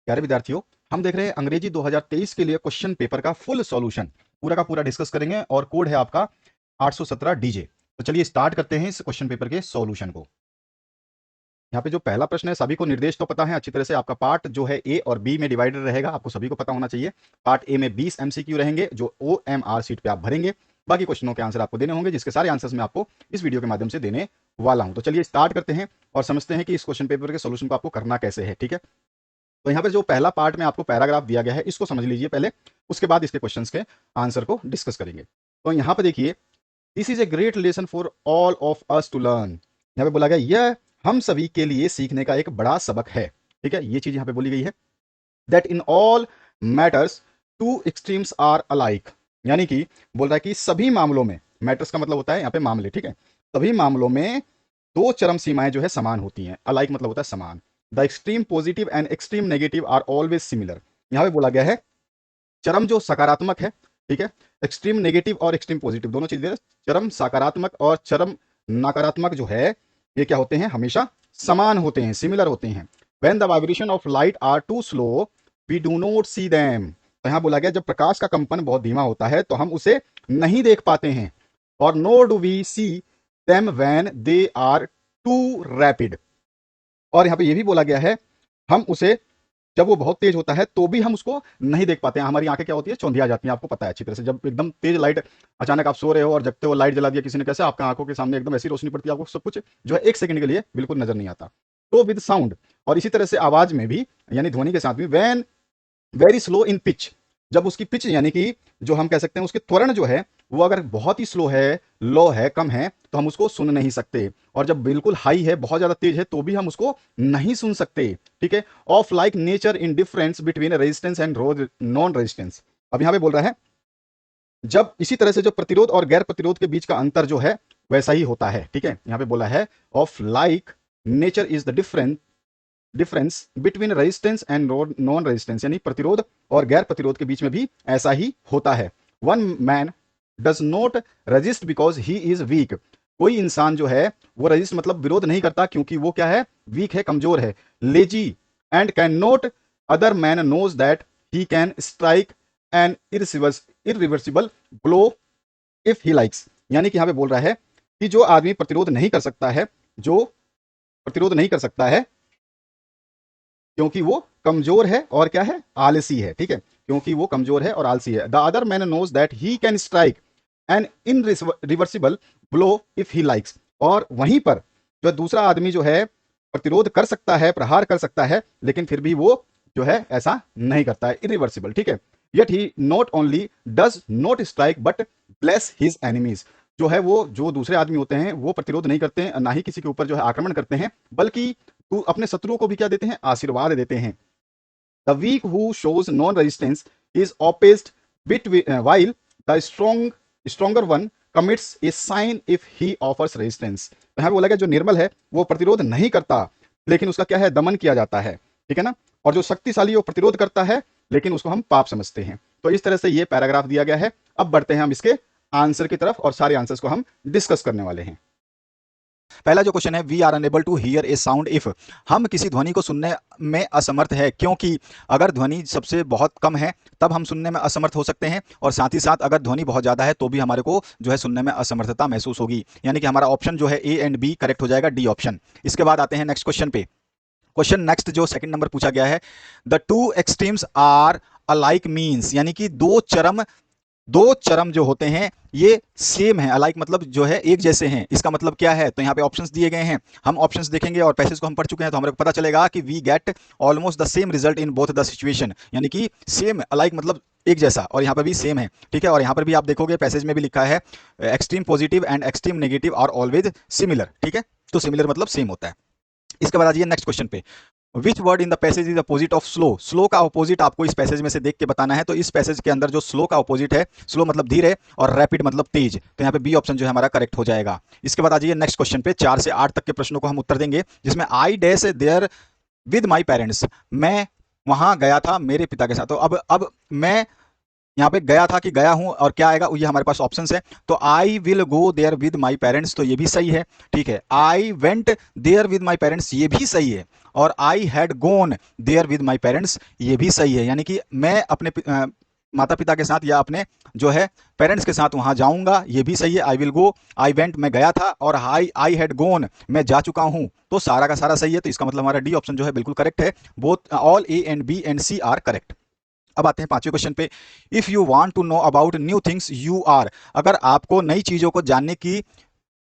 प्यारे विद्यार्थियों, हम देख रहे हैं अंग्रेजी 2023 के लिए क्वेश्चन पेपर का फुल सॉल्यूशन पूरा का पूरा डिस्कस करेंगे और कोड है आपका 817 डीजे। तो चलिए स्टार्ट करते हैं इस क्वेश्चन पेपर के सॉल्यूशन को। यहाँ पे जो पहला प्रश्न है, सभी को निर्देश तो पता है अच्छी तरह से। आपका पार्ट जो है ए और बी में डिवाइडेड रहेगा, आपको सभी को पता होना चाहिए। पार्ट ए में 20 एमसीक्यू रहेंगे जो OMR सीट पे आप भरेंगे। बाकी क्वेश्चनों के आंसर आपको देने होंगे, जिसके सारे आंसर्स मैं आपको इस वीडियो के माध्यम से देने वाला हूं। तो चलिए स्टार्ट करते हैं और समझते हैं कि इस क्वेश्चन पेपर के सोल्यूशन को आपको करना कैसे है। ठीक है, तो यहाँ पर जो पहला पार्ट में आपको पैराग्राफ दिया गया है, इसको समझ लीजिए पहले, उसके बाद इसके क्वेश्चंस के आंसर को डिस्कस करेंगे। तो यहाँ पे देखिए, this is a great lesson for all of us to learn. यहाँ पे बोला गया यह हम सभी के लिए सीखने का एक बड़ा सबक है। ठीक है, ये चीज यहाँ पे बोली गई है। That in all matters two extremes are alike, यानी कि बोल रहा है कि सभी मामलों में, मैटर्स का मतलब होता है यहाँ पे मामले, ठीक है, सभी मामलों में दो चरम सीमाएं जो है समान होती हैं। अलाइक मतलब होता है समान। The extreme positive and extreme negative are always similar. यहाँ पे बोला गया है चरम जो सकारात्मक है, ठीक है, एक्सट्रीम नेगेटिव और एक्सट्रीम पॉजिटिव दोनों चीजें, चरम सकारात्मक और चरम नकारात्मक जो है, ये क्या होते हैं, हमेशा समान होते हैं, सिमिलर होते हैं। When the vibration of light are too slow we do not see them. तो यहाँ बोला गया जब प्रकाश का कंपन बहुत धीमा होता है तो हम उसे नहीं देख पाते हैं। और nor do we see them when they are too rapid. और यहाँ पे ये भी बोला गया है हम उसे, जब वो बहुत तेज होता है तो भी हम उसको नहीं देख पाते हैं। हमारी आंखें क्या होती है, चौंधिया जाती हैं, आपको पता है अच्छी तरह से। जब एकदम तेज लाइट, अचानक आप सो रहे हो और जगते हो लाइट जला दिया किसी ने, कैसे आपका आंखों के सामने एकदम ऐसी रोशनी पड़ती है, आपको सब कुछ जो है एक सेकंड के लिए बिल्कुल नजर नहीं आता। तो विद साउंड, और इसी तरह से आवाज में भी, यानी ध्वनि के साथ भी, when very slow in pitch, जब उसकी पिच यानी कि जो हम कह सकते हैं उसकी त्वरण जो है, वो अगर बहुत ही स्लो है, लो है, कम है, तो हम उसको सुन नहीं सकते। और जब बिल्कुल हाई है, बहुत ज्यादा तेज है, तो भी हम उसको नहीं सुन सकते। ठीक है, of like nature in difference between resistance and non resistance. अब यहां पे बोल रहा है जब इसी तरह से जो प्रतिरोध और गैर प्रतिरोध के बीच का अंतर जो है वैसा ही होता है। ठीक है, यहां पे बोला है of like nature is the difference between resistance and non resistance, यानी प्रतिरोध और गैर प्रतिरोध के बीच में भी ऐसा ही होता है। One man does not resist because he is weak. कोई इंसान जो है वो रजिस्ट मतलब विरोध नहीं करता क्योंकि वो क्या है, वीक है, कमजोर है, lazy, and can not other man knows that he can strike an irreversible blow if he likes. यानी कि यहां पे बोल रहा है कि जो आदमी प्रतिरोध नहीं कर सकता है, जो प्रतिरोध नहीं कर सकता है क्योंकि वो कमजोर है और क्या है, आलसी है। ठीक है, क्योंकि वो कमजोर है और आलसी है। The other man knows that he can strike an irreversible blow if he likes. और वहीं पर जो दूसरा आदमी जो है प्रतिरोध कर सकता है, प्रहार कर सकता है, लेकिन फिर भी वो जो है ऐसा नहीं करता है, इरिवर्सिबल। ठीक है, yet he not only does not strike but bless his enemies. जो है वो, जो दूसरे आदमी होते हैं वो प्रतिरोध नहीं करते हैं, ना ही किसी के ऊपर जो है आक्रमण करते हैं, बल्कि तो अपने शत्रुओं को भी क्या देते हैं, आशीर्वाद देते हैं। The weak who shows non resistance is oppressed bit while the stronger one commits a sin if he offers resistance. तो यहाँ पे बोला गया जो निर्बल है वो प्रतिरोध नहीं करता, लेकिन उसका क्या है, दमन किया जाता है। ठीक है ना, और जो शक्तिशाली वो प्रतिरोध करता है, लेकिन उसको हम पाप समझते हैं। तो इस तरह से ये पैराग्राफ दिया गया है। अब बढ़ते हैं हम इसके आंसर की तरफ और सारे आंसर्स को हम डिस्कस करने वाले हैं। पहला जो क्वेश्चन है, we are unable to hear a sound if, हम किसी ध्वनि को सुनने में असमर्थ है क्योंकि। अगर ध्वनि सबसे बहुत कम है तब हम सुनने में असमर्थ हो सकते हैं, और साथ ही साथ अगर ध्वनि बहुत ज्यादा है तो भी हमारे को जो है सुनने में असमर्थता महसूस होगी। यानी कि हमारा ऑप्शन जो है ए एंड बी करेक्ट हो जाएगा, डी ऑप्शन। इसके बाद आते हैं नेक्स्ट क्वेश्चन पे। क्वेश्चन नेक्स्ट जो सेकंड नंबर पूछा गया है, the two extremes are alike means, यानी कि दो चरम जो होते हैं ये सेम है। अलाइक मतलब जो है एक जैसे हैं, इसका मतलब क्या है, तो यहाँ पे ऑप्शंस दिए गए हैं, हम ऑप्शंस देखेंगे और पैसेज को हम पढ़ चुके हैं तो हमें पता चलेगा कि we get almost the same result in both the situation. यानी कि सेम, अलाइक मतलब एक जैसा, और यहाँ पर भी सेम है। ठीक है, और यहाँ पर भी आप देखोगे पैसेज में भी लिखा है extreme positive and extreme negative are always similar. ठीक है, तो सिमिलर मतलब सेम होता है। इसके बाद आ जाइए नेक्स्ट क्वेश्चन पे। Which word in the passage is opposite of slow, slow का अपोजिट आपको इस पैसेज में से देख के बताना है। तो इस पैसेज के अंदर जो स्लो का अपोजिट है, स्लो मतलब धीरे और रैपिड मतलब तेज, तो यहाँ पे बी ऑप्शन जो है हमारा करेक्ट हो जाएगा। इसके बाद आ जाइए नेक्स्ट क्वेश्चन पे। 4 से 8 तक के प्रश्नों को हम उत्तर देंगे, जिसमें I dash there with my parents, मैं वहां गया था मेरे पिता के साथ। तो अब मैं यहाँ पे गया था कि गया हूं, और क्या आएगा ये हमारे पास ऑप्शंस है। तो I will go there with my parents, तो ये भी सही है, ठीक है। I went there with my parents, ये भी सही है। और I had gone there with my parents, ये भी सही है। यानी कि मैं अपने माता पिता के साथ या अपने जो है पेरेंट्स के साथ वहां जाऊंगा, ये भी सही है। आई विल गो, आई वेंट मैं गया था, और आई हैड गोन मैं जा चुका हूं, तो सारा का सारा सही है। तो इसका मतलब हमारा डी ऑप्शन जो है बिल्कुल करेक्ट है। Both all A and B and C are correct. अब आते हैं पांचवें क्वेश्चन पे। If you want to know about new things you are, अगर आपको नई चीजों को जानने की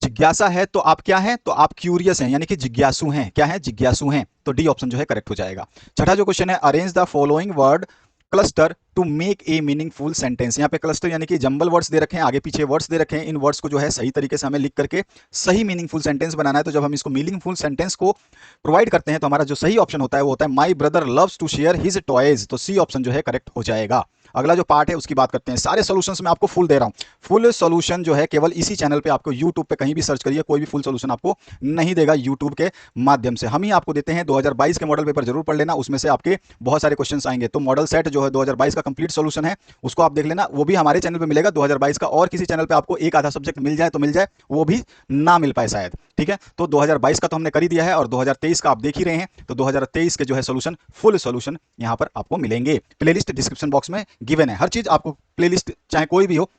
जिज्ञासा है तो आप क्या हैं, तो आप क्यूरियस हैं, यानी कि जिज्ञासु हैं। क्या है, जिज्ञासु हैं। तो डी ऑप्शन जो है करेक्ट हो जाएगा। छठा जो क्वेश्चन है, arrange the following word cluster to make a meaningful sentence. यहाँ पे क्लस्टर यानी कि जंबल वर्ड्स दे रखे हैं, आगे पीछे वर्ड्स दे रखे हैं। इन वर्ड्स को जो है सही तरीके से हमें लिख करके सही मीनिंगफुल सेंटेंस बनाना है। तो जब हम इसको मीनिंगफुल सेंटेंस को प्रोवाइड करते हैं तो हमारा जो सही ऑप्शन होता है वो होता है my brother loves to share his toys. तो सी ऑप्शन जो है करेक्ट हो जाएगा। अगला जो पार्ट है उसकी बात करते हैं। सारे सॉल्यूशंस में आपको फुल दे रहा हूं। फुल सॉल्यूशन जो है केवल इसी चैनल पे आपको यूट्यूब पे कहीं भी सर्च करिए, कोई भी फुल सॉल्यूशन आपको नहीं देगा यूट्यूब के माध्यम से। हम ही आपको देते हैं। 2022 के मॉडल पेपर जरूर पढ़ लेना, उसमें से आपके बहुत सारे क्वेश्चंस आएंगे। तो मॉडल सेट जो है 2022 का कंप्लीट सॉल्यूशन है, उसको आप देख लेना, वो भी हमारे चैनल पे मिलेगा 2022 का। और किसी चैनल पे आपको एक आधा सब्जेक्ट मिल जाए तो मिल जाए, वो भी ना मिल पाए शायद, ठीक है। तो 2022 का तो हमने कर ही दिया है, और 2023 का आप देख ही रहे हैं। तो 2023 के जो है सॉल्यूशन, फुल सॉल्यूशन यहां पर आपको मिलेंगे। प्लेलिस्ट डिस्क्रिप्शन बॉक्स में गिवन है, हर चीज आपको प्लेलिस्ट चाहे कोई भी हो,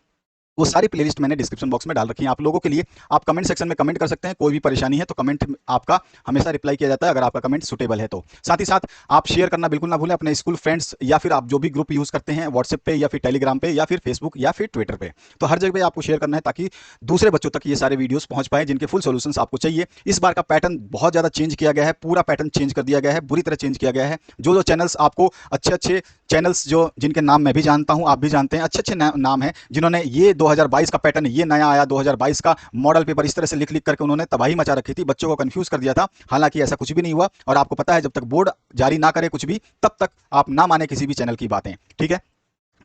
वो सारी प्लेलिस्ट मैंने डिस्क्रिप्शन बॉक्स में डाल रखी है आप लोगों के लिए। आप कमेंट सेक्शन में कमेंट कर सकते हैं, कोई भी परेशानी है तो कमेंट आपका हमेशा रिप्लाई किया जाता है, अगर आपका कमेंट सुटेबल है तो। साथ ही साथ आप शेयर करना बिल्कुल ना भूलें अपने स्कूल फ्रेंड्स, या फिर आप जो भी ग्रुप यूज करते हैं व्हाट्सएप पे या फिर टेलीग्राम पे या फिर फेसबुक या फिर ट्विटर पे, तो हर जगह पे आपको शेयर करना है ताकि दूसरे बच्चों तक ये सारे वीडियोस पहुंच पाए जिनके फुल सॉल्यूशंस आपको चाहिए। इस बार का पैटर्न बहुत ज्यादा चेंज किया गया है, पूरा पैटर्न चेंज कर दिया गया है, बुरी तरह चेंज किया गया है। जो चैनल्स आपको अच्छे अच्छे चैनल्स, जो जिनके नाम मैं भी जानता हूं, आप भी जानते हैं, अच्छे अच्छे नाम हैं, जिन्होंने ये 2022 का पैटर्न, ये नया आया 2022 का मॉडल पेपर, इस तरह से लिख लिख करके उन्होंने तबाही मचा रखी थी, बच्चों को कंफ्यूज कर दिया था। हालांकि ऐसा कुछ भी नहीं हुआ, और आपको पता है जब तक बोर्ड जारी ना करे कुछ भी, तब तक आप ना माने किसी भी चैनल की बातें, ठीक है।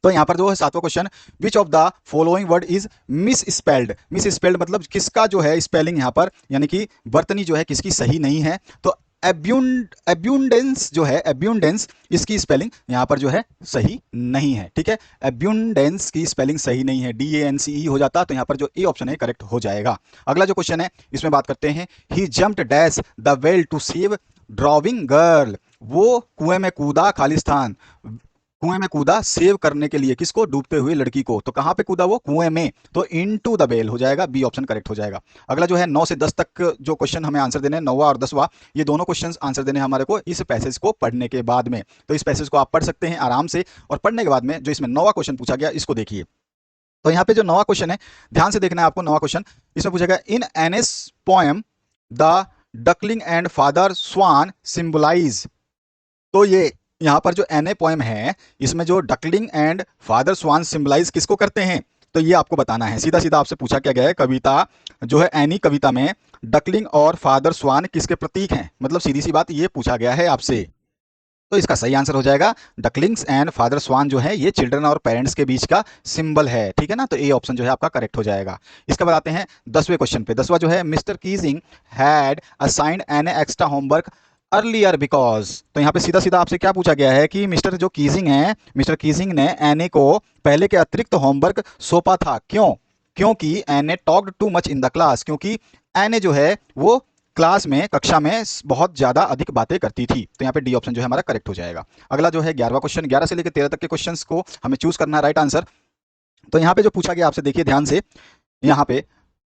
तो यहां पर जो है सातवां question, which of the following word is miss spelled. Miss spelled मतलब किसका जो है स्पेलिंग यहां पर, यानी कि वर्तनी जो है किसकी सही नहीं है। तो एब्यूंडेंस जो है, एब्यूंडेंस, इसकी स्पेलिंग यहां पर जो है सही नहीं है, ठीक है। एब्यूंडेंस की स्पेलिंग सही नहीं है, DANCE हो जाता, तो यहां पर जो ए ऑप्शन है करेक्ट हो जाएगा। अगला जो क्वेश्चन है इसमें बात करते हैं, he jumped dash the well to save drowning girl. वो कुएं में कूदा खालिस्तान, कुएं में कूदा सेव करने के लिए, किसको, डूबते हुए लड़की को। तो कहां पे कूदा वो, कुएं में, तो इनटू द वेल हो जाएगा, बी ऑप्शन करेक्ट हो जाएगा। अगला जो है 9 से 10 तक जो क्वेश्चन हमें आंसर देने, 9वां और 10वां, ये दोनों क्वेश्चन आंसर देने हमारे को इस पैसेज को पढ़ने के बाद में। तो इस पैसेज को आप पढ़ सकते हैं आराम से, और पढ़ने के बाद में जो इसमें 9वां क्वेश्चन पूछा गया इसको देखिए। तो यहाँ पे जो 9वां क्वेश्चन है, ध्यान से देखना है आपको। 9वां क्वेश्चन इसमें पूछा गया, in NS poem the duckling and father swan symbolize. तो ये यहाँ पर जो एनए पोएम है, इसमें जो duckling and father swan symbolise किसको करते हैं, तो ये आपको बताना है। सीधा सीधा आपसे पूछा क्या गया है, कविता जो है एनी कविता में डकलिंग और फादर स्वान किसके प्रतीक हैं, मतलब सीधी सी बात ये पूछा गया है आपसे। तो इसका सही आंसर हो जाएगा, डकलिंग्स एंड फादर स्वान जो है ये चिल्ड्रन और पेरेंट्स के बीच का सिंबल है, ठीक है ना। तो ए ऑप्शन जो है आपका करेक्ट हो जाएगा। इसके बाद आते हैं 10वें क्वेश्चन पे। 10वां जो है, mister Keesing had assigned an extra homework earlier because. तो यहाँ पे सीधा सीधा आपसे क्या पूछा गया है कि मिस्टर जो कीजिंग है, मिस्टर कीजिंग ने एने को पहले के अतिरिक्त होमवर्क सौंपा था, क्यों, क्योंकि एने talked too much in the class, क्योंकि एने जो है वो क्लास में, कक्षा में बहुत ज्यादा अधिक बातें करती थी। तो यहाँ पे डी ऑप्शन जो है हमारा करेक्ट हो जाएगा। अगला जो है 11वां क्वेश्चन, 11 से लेकर 13 तक के क्वेश्चंस को हमें चूज करना है राइट आंसर। तो यहाँ पे जो पूछा गया आपसे देखिए ध्यान से, यहाँ पे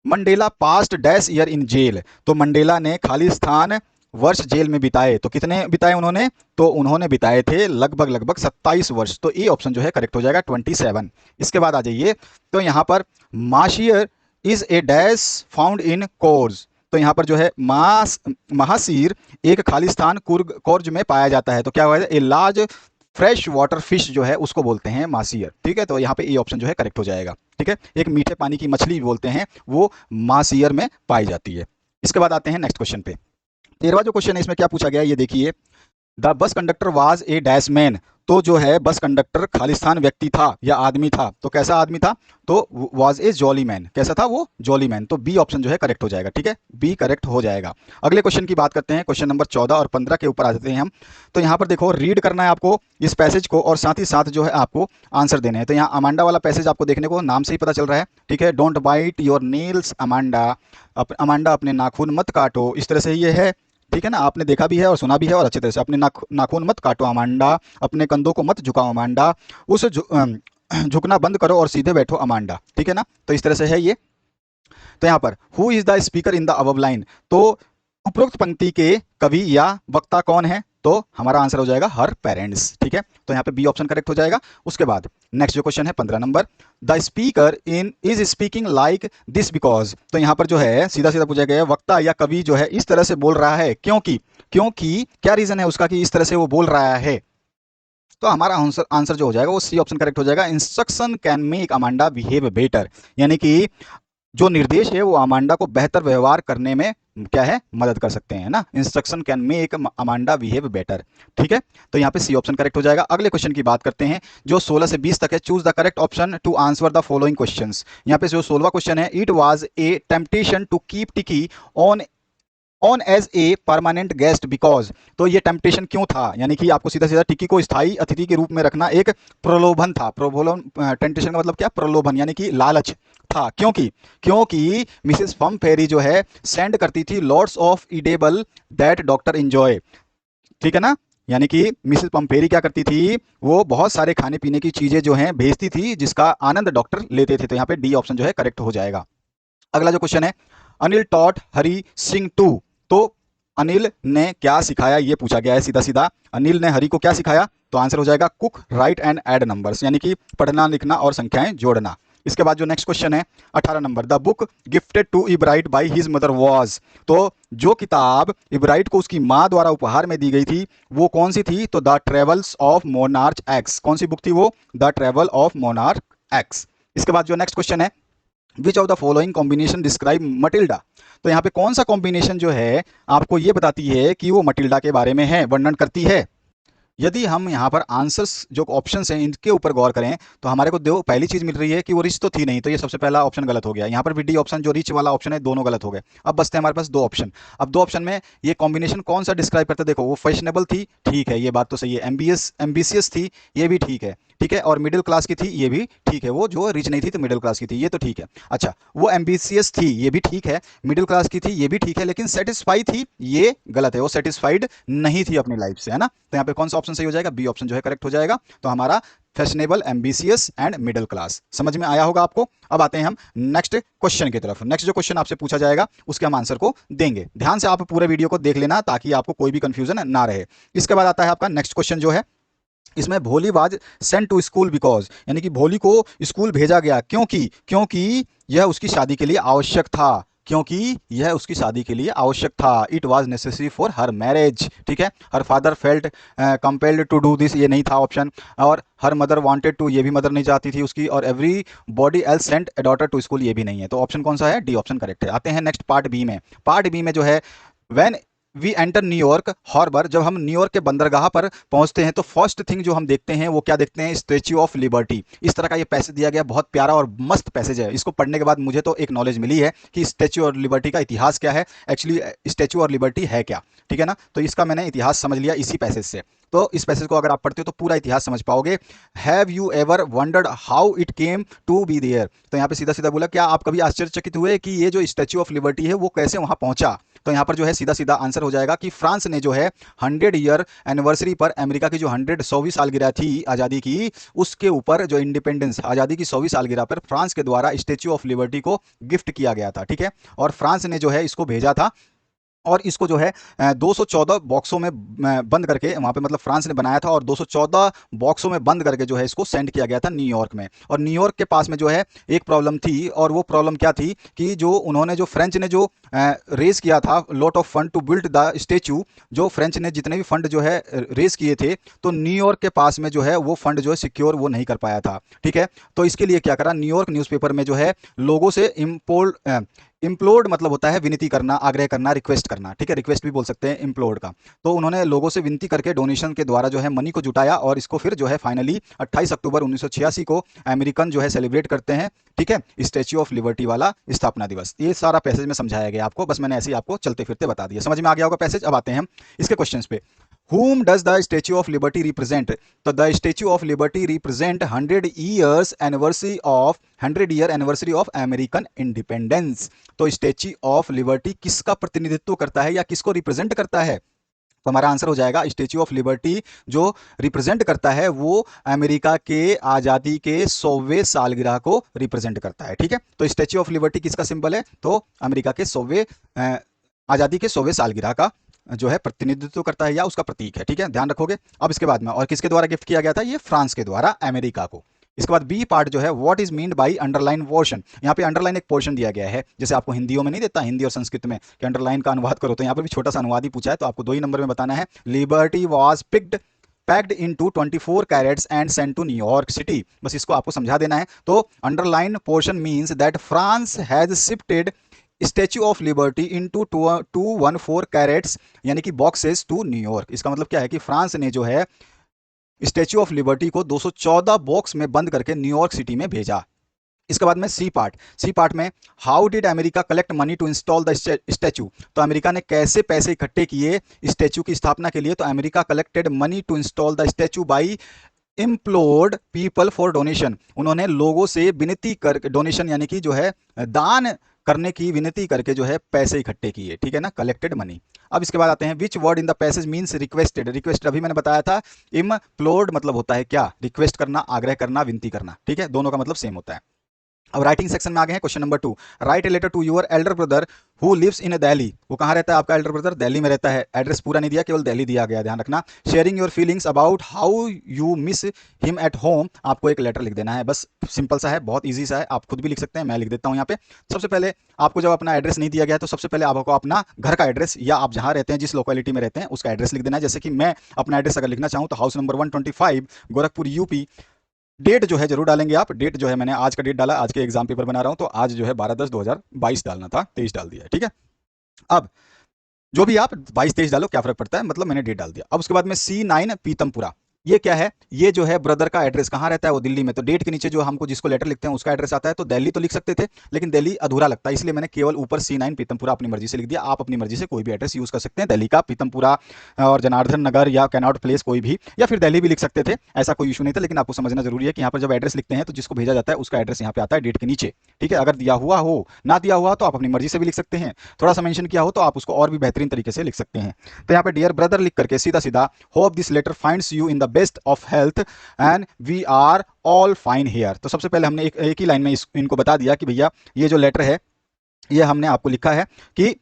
Mandela past dash year in jail. तो मंडेला ने खालिस्तान वर्ष जेल में बिताए, तो कितने बिताए उन्होंने, तो उन्होंने बिताए थे लगभग लगभग 27 वर्ष। तो ए ऑप्शन जो है करेक्ट हो जाएगा 27। इसके बाद आ जाइए, तो यहाँ पर माशियर is a dash found in course. तो यहाँ पर जो है महासीर एक खालिस्तान कोर्ज में पाया जाता है। तो क्या हुआ है, a large fresh water fish जो है उसको बोलते हैं मासीर, ठीक है। तो यहाँ पे ए ऑप्शन जो है करेक्ट हो जाएगा, ठीक है। एक मीठे पानी की मछली बोलते हैं, वो मासीर में पाई जाती है। इसके बाद आते हैं नेक्स्ट क्वेश्चन पे। 13वां जो क्वेश्चन है इसमें क्या पूछा गया है ये देखिए, the bus conductor was a dash man, तो जो है बस कंडक्टर खालिस्तान व्यक्ति था या आदमी था, तो कैसा आदमी था, तो वाज ए जॉली मैन, कैसा था वो, जॉली मैन। तो बी ऑप्शन जो है करेक्ट हो जाएगा, ठीक है, बी करेक्ट हो जाएगा। अगले क्वेश्चन की बात करते हैं, क्वेश्चन नंबर 14 और 15 के ऊपर आ जाते हैं हम। तो यहाँ पर देखो, रीड करना है आपको इस पैसेज को और साथ ही साथ जो है आपको आंसर देने हैं। तो यहाँ अमांडा वाला पैसेज आपको देखने को नाम से ही पता चल रहा है, ठीक है, don't bite your nails Amanda, Amanda अपने नाखून मत काटो, इस तरह से ये है, ठीक है ना, आपने देखा भी है और सुना भी है और अच्छी तरह से, अपने नाखून मत काटो अमांडा, अपने कंधों को मत झुकाओ अमांडा, उस झुकना बंद करो और सीधे बैठो अमांडा, ठीक है ना, तो इस तरह से है ये। तो यहाँ पर who is the speaker in the above line, तो उपरोक्त पंक्ति के कवि या वक्ता कौन है, तो हमारा आंसर हो जाएगा हर पेरेंट्स, ठीक है, तो यहाँ पे बी ऑप्शन करेक्ट हो जाएगा। उसके बाद नेक्स्ट जो क्वेश्चन है 15 number, the speaker in is speaking like this because, तो यहाँ पर जो है सीधा सीधा पूछा गया है, वक्ता या कवि जो है इस तरह से बोल रहा है क्योंकि, क्योंकि क्या रीजन है उसका कि इस तरह से वो बोल रहा है, तो हमारा आंसर जो हो जाएगा वो सी ऑप्शन करेक्ट हो जाएगा, instruction can make Amanda behave better, यानी कि जो निर्देश है वो अमांडा को बेहतर व्यवहार करने में क्या है, मदद कर सकते हैं ना, instruction can make Amanda behave better, ठीक है, तो यहाँ पे सी ऑप्शन करेक्ट हो जाएगा। अगले क्वेश्चन की बात करते हैं जो 16 से 20 तक है, choose the correct option to answer the following questions. यहाँ पे जो 16वां क्वेश्चन है, it was a temptation to keep Tiki on as a permanent guest because, तो ये टेम्पटेशन क्यों था, यानी कि आपको सीधा सीधा टिक्की को स्थायी अतिथि के रूप में रखना एक प्रलोभन था, प्रलोभन, टेम्पटेशन का मतलब क्या, प्रलोभन, यानी कि लालच था, क्योंकि क्योंकि मिसेस पम्पफेरी जो है सेंड करती थी lots of edible that doctor enjoy, ठीक है ना, यानी कि मिसेस पम्पफेरी क्या करती थी, वो बहुत सारे खाने पीने की चीजें जो हैं भेजती थी जिसका आनंद डॉक्टर लेते थे, तो यहाँ पे डी ऑप्शन जो है करेक्ट हो जाएगा। अगला जो क्वेश्चन है, अनिल टॉट हरी सिंह टू, तो अनिल ने क्या सिखाया, ये पूछा गया है सीधा सीधा, अनिल ने हरी को क्या सिखाया, तो आंसर हो जाएगा cook right and add numbers, यानी कि पढ़ना लिखना और संख्याएं जोड़ना। इसके बाद जो नेक्स्ट क्वेश्चन है 18 नंबर, the book gifted to Ebright by his mother was, तो जो किताब इब्राइट को उसकी माँ द्वारा उपहार में दी गई थी वो कौन सी थी, तो the travels of monarch x, कौन सी बुक थी वो, the travel of monarch x. इसके बाद जो नेक्स्ट क्वेश्चन है, which of the following combination describe Matilda, तो यहाँ पे कौन सा कॉम्बिनेशन जो है आपको ये बताती है कि वो मटिल्डा के बारे में है, वर्णन करती है। यदि हम यहाँ पर आंसर्स जो ऑप्शंस हैं इनके ऊपर गौर करें तो हमारे को दो पहली चीज मिल रही है कि वो रिच तो थी नहीं, तो ये सबसे पहला ऑप्शन गलत हो गया। यहाँ पर भी डी ऑप्शन जो रिच वाला ऑप्शन है दोनों गलत हो गए। अब बचते हैं हमारे पास दो ऑप्शन। अब दो ऑप्शन में ये कॉम्बिनेशन कौन सा डिस्क्राइब करता है, देखो वो फैशनेबल थी, ठीक है ये बात तो सही है, एम्बिशियस थी, ये भी ठीक है, ठीक है, और मिडिल क्लास की थी, ये भी ठीक है, वो जो रिच नहीं थी तो मिडिल क्लास की थी, ये तो ठीक है। अच्छा, वो एम्बिशियस थी, ये भी ठीक है, मिडिल क्लास की थी, ये भी ठीक है, लेकिन सेटिस्फाई थी, ये गलत है, वो सेटिस्फाइड नहीं थी अपनी लाइफ से, है ना। तो यहाँ पे कौन सा ऑप्शन सही हो जाएगा, बी ऑप्शन जो है करेक्ट हो जाएगा। तो हमारा fashionable, ambitious and middle class समझ में आया होगा आपको। अब आते हैं हम नेक्स्ट क्वेश्चन की तरफ। नेक्स्ट जो क्वेश्चन आपसे पूछा जाएगा उसके हम आंसर को देंगे, ध्यान से आप पूरे वीडियो को देख लेना ताकि आपको कोई भी कंफ्यूजन ना रहे। इसके बाद आता है आपका नेक्स्ट क्वेश्चन जो है, इसमें Bholi was sent to school because, यानी कि भोली को स्कूल भेजा गया क्योंकि, क्योंकि यह उसकी शादी के लिए आवश्यक था, क्योंकि यह उसकी शादी के लिए आवश्यक था। It was necessary for her marriage, ठीक है। Her father felt compelled to do this, ये नहीं था ऑप्शन। और हर मदर वांटेड टू, ये भी मदर नहीं चाहती थी उसकी। और everybody else sent a daughter to school, ये भी नहीं है। तो ऑप्शन कौन सा है, डी ऑप्शन करेक्ट है। आते हैं नेक्स्ट पार्ट बी में। पार्ट बी में जो है, when we enter New York harbour, जब हम न्यूयॉर्क के बंदरगाह पर पहुंचते हैं तो फर्स्ट थिंग जो हम देखते हैं वो क्या देखते हैं, स्टैच्यू ऑफ लिबर्टी। इस तरह का ये पैसेज दिया गया, बहुत प्यारा और मस्त पैसेज है। इसको पढ़ने के बाद मुझे तो एक नॉलेज मिली है कि स्टैच्यू ऑफ लिबर्टी का इतिहास क्या है, एक्चुअली स्टैच्यू ऑफ लिबर्टी है क्या, ठीक है ना। तो इसका मैंने इतिहास समझ लिया इसी पैसेज से। तो इस पैसेज को अगर आप पढ़ते हो तो पूरा इतिहास समझ पाओगे। Have you ever wondered how it came to be there, तो यहाँ पे सीधा सीधा बोला, क्या आप कभी आश्चर्यचकित हुए कि ये जो स्टैच्यू ऑफ लिबर्टी है वो कैसे वहां पहुंचा। तो यहाँ पर जो है सीधा सीधा आंसर हो जाएगा कि फ्रांस ने जो है 100 ईयर एनिवर्सरी पर अमेरिका की जो 100वीं सालगिरह थी आज़ादी की, उसके ऊपर जो इंडिपेंडेंस आज़ादी की 100वीं सालगिरह पर फ्रांस के द्वारा स्टैच्यू ऑफ लिबर्टी को गिफ्ट किया गया था, ठीक है। और फ्रांस ने जो है इसको भेजा था और इसको जो है 214 बॉक्सों में बंद करके वहाँ पे, मतलब फ्रांस ने बनाया था और 214 बॉक्सों में बंद करके जो है इसको सेंड किया गया था न्यूयॉर्क में। और न्यूयॉर्क के पास में जो है एक प्रॉब्लम थी, और वो प्रॉब्लम क्या थी कि जो उन्होंने जो फ्रेंच ने जो रेज किया था lot of fund to build the statue, जो फ्रेंच ने जितने भी फंड जो है रेज किए थे, तो न्यूयॉर्क के पास में जो है वो फंड जो है सिक्योर वो नहीं कर पाया था, ठीक है। तो इसके लिए क्या करा, न्यूयॉर्क न्यूज़पेपर में जो है लोगों से इम्प्लोर्ड मतलब होता है विनती करना, आग्रह करना, रिक्वेस्ट करना, ठीक है, रिक्वेस्ट भी बोल सकते हैं इम्प्लोर्ड का। तो उन्होंने लोगों से विनती करके डोनेशन के द्वारा जो है मनी को जुटाया और इसको फिर जो है फाइनली 28 अक्टूबर 1986 को अमेरिकन जो है सेलिब्रेट करते हैं, ठीक है, स्टैच्यू ऑफ लिबर्टी वाला स्थापना दिवस। ये सारा पैसेज में समझाया गया आपको, बस मैंने ऐसे ही आपको चलते फिरते बता दिया, समझ में आ गया होगा पैसेज। अब आते हैं हम इसके क्वेश्चंस पे। Whom does the Statue of Liberty represent? तो the Statue of Liberty represent 100 year anniversary of American Independence। तो Statue of Liberty किसका प्रतिनिधित्व करता है या किसको रिप्रेजेंट करता है? तो हमारा आंसर हो जाएगा स्टैच्यू ऑफ लिबर्टी जो रिप्रेजेंट करता है वो अमेरिका के आज़ादी के 100वें सालगिरह को रिप्रेजेंट करता है, ठीक है। तो स्टैच्यू ऑफ लिबर्टी किसका सिंबल है? तो अमेरिका के 100वें आज़ादी के 100वें सालगिरह का जो है प्रतिनिधित्व करता है या उसका प्रतीक है, ठीक है, ध्यान रखोगे। अब इसके बाद में और किसके द्वारा गिफ्ट किया गया था? ये फ्रांस के द्वारा अमेरिका को। इसके बाद बी पार्ट जो है what is meant by underline portion. यहाँ पे अंडरलाइन एक पोर्शन दिया गया है, जैसे आपको हिंदियों में नहीं देता, हिंदी और संस्कृत में कि अंडरलाइन का अनुवाद करो, तो यहाँ पर भी छोटा सा अनुवाद ही पूछा है, तो आपको 2 ही नंबर में बताना है। Liberty was packed into 24 crates and sent to New York city, बस इसको आपको समझा देना है। तो underline portion means that France has shifted Statue of Liberty into 214 crates यानी कि बॉक्सेस टू न्यूयॉर्क। इसका मतलब क्या है कि फ्रांस ने जो है स्टैच्यू ऑफ लिबर्टी को 214 बॉक्स में बंद करके न्यूयॉर्क सिटी में भेजा। इसके बाद में सी पार्ट में how did America collect money to install the statue. तो अमेरिका ने कैसे पैसे इकट्ठे किए स्टैच्यू की स्थापना के लिए? तो America collected money to install the statue by implored people for donation. उन्होंने लोगों से विनती कर, डोनेशन यानी कि जो है दान करने की विनती करके जो है पैसे इकट्ठे किए, ठीक है ना, कलेक्टेड मनी। अब इसके बाद आते हैं which word in the passage means requested. Request अभी मैंने बताया था, इम्प्लोर्ड मतलब होता है क्या? रिक्वेस्ट करना, आग्रह करना, विनती करना, ठीक है, दोनों का मतलब सेम होता है। अब राइटिंग सेक्शन में आ गए हैं। Question number 2, write a letter to your elder brother who lives in Delhi. वो कहाँ रहता है आपका एल्डर ब्रदर? दिल्ली में रहता है। एड्रेस पूरा नहीं दिया, केवल दिल्ली दिया गया, ध्यान रखना। Sharing your feelings about how you miss him at home. आपको एक लेटर लिख देना है, बस सिंपल सा है, बहुत ईजी सा है, आप खुद भी लिख सकते हैं, मैं लिख देता हूँ यहाँ पे। सबसे पहले आपको जब अपना एड्रेस नहीं दिया गया तो सबसे पहले आपको अपना घर का एड्रेस या आप जहाँ रहते हैं, जिस लोकेलिटी में रहते हैं, उसका एड्रेस लिख देना है। जैसे कि मैं अपना एड्रेस अगर लिखना चाहूँ तो house number 125 Gorakhpur UP. Date जो है जरूर डालेंगे आप, डेट जो है मैंने आज का डेट डाला, आज के एग्जाम पेपर बना रहा हूं तो आज जो है 12/10/2022 डालना था, 23 डाल दिया है, ठीक है। अब जो भी आप 22-23 डालो, क्या फर्क पड़ता है, मतलब मैंने डेट डाल दिया। अब उसके बाद में C9 पीतमपुरा, ये क्या है? ये जो है ब्रदर का एड्रेस, कहाँ रहता है वो? दिल्ली में। तो डेट के नीचे जो हमको जिसको लेटर लिखते हैं उसका एड्रेस आता है, तो दिल्ली तो लिख सकते थे लेकिन दिल्ली अधूरा लगता है, इसलिए मैंने केवल ऊपर C9 पीतमपुरा अपनी मर्जी से लिख दिया। आप अपनी मर्जी से कोई भी एड्रेस यूज कर सकते हैं, दिल्ली का पीतमपुरा और जनार्दन नगर या कैनॉट प्लेस कोई भी, या फिर दिल्ली भी लिख सकते थे, ऐसा कोई इशू नहीं था। लेकिन आपको समझना जरूरी है कि यहाँ पर जब एड्रेस लिखते हैं तो जिसको भेजा जाता है उसका एड्रेस यहाँ पे आता है डेट के नीचे, ठीक है। अगर दिया हुआ हो, ना दिया हुआ तो आप अपनी मर्जी से भी लिख सकते हैं, थोड़ा सा मेंशन किया हो तो आप उसको और भी बेहतरीन तरीके से लिख सकते हैं। तो यहाँ पे डियर ब्रदर लिख करके सीधा सीधा hope this letter finds you in the best of health and we are all fine here. तो सबसे पहले हमने एक ही लाइन में इनको बता दिया कि भैया ये जो लेटर है ये हमने आपको लिखा है कि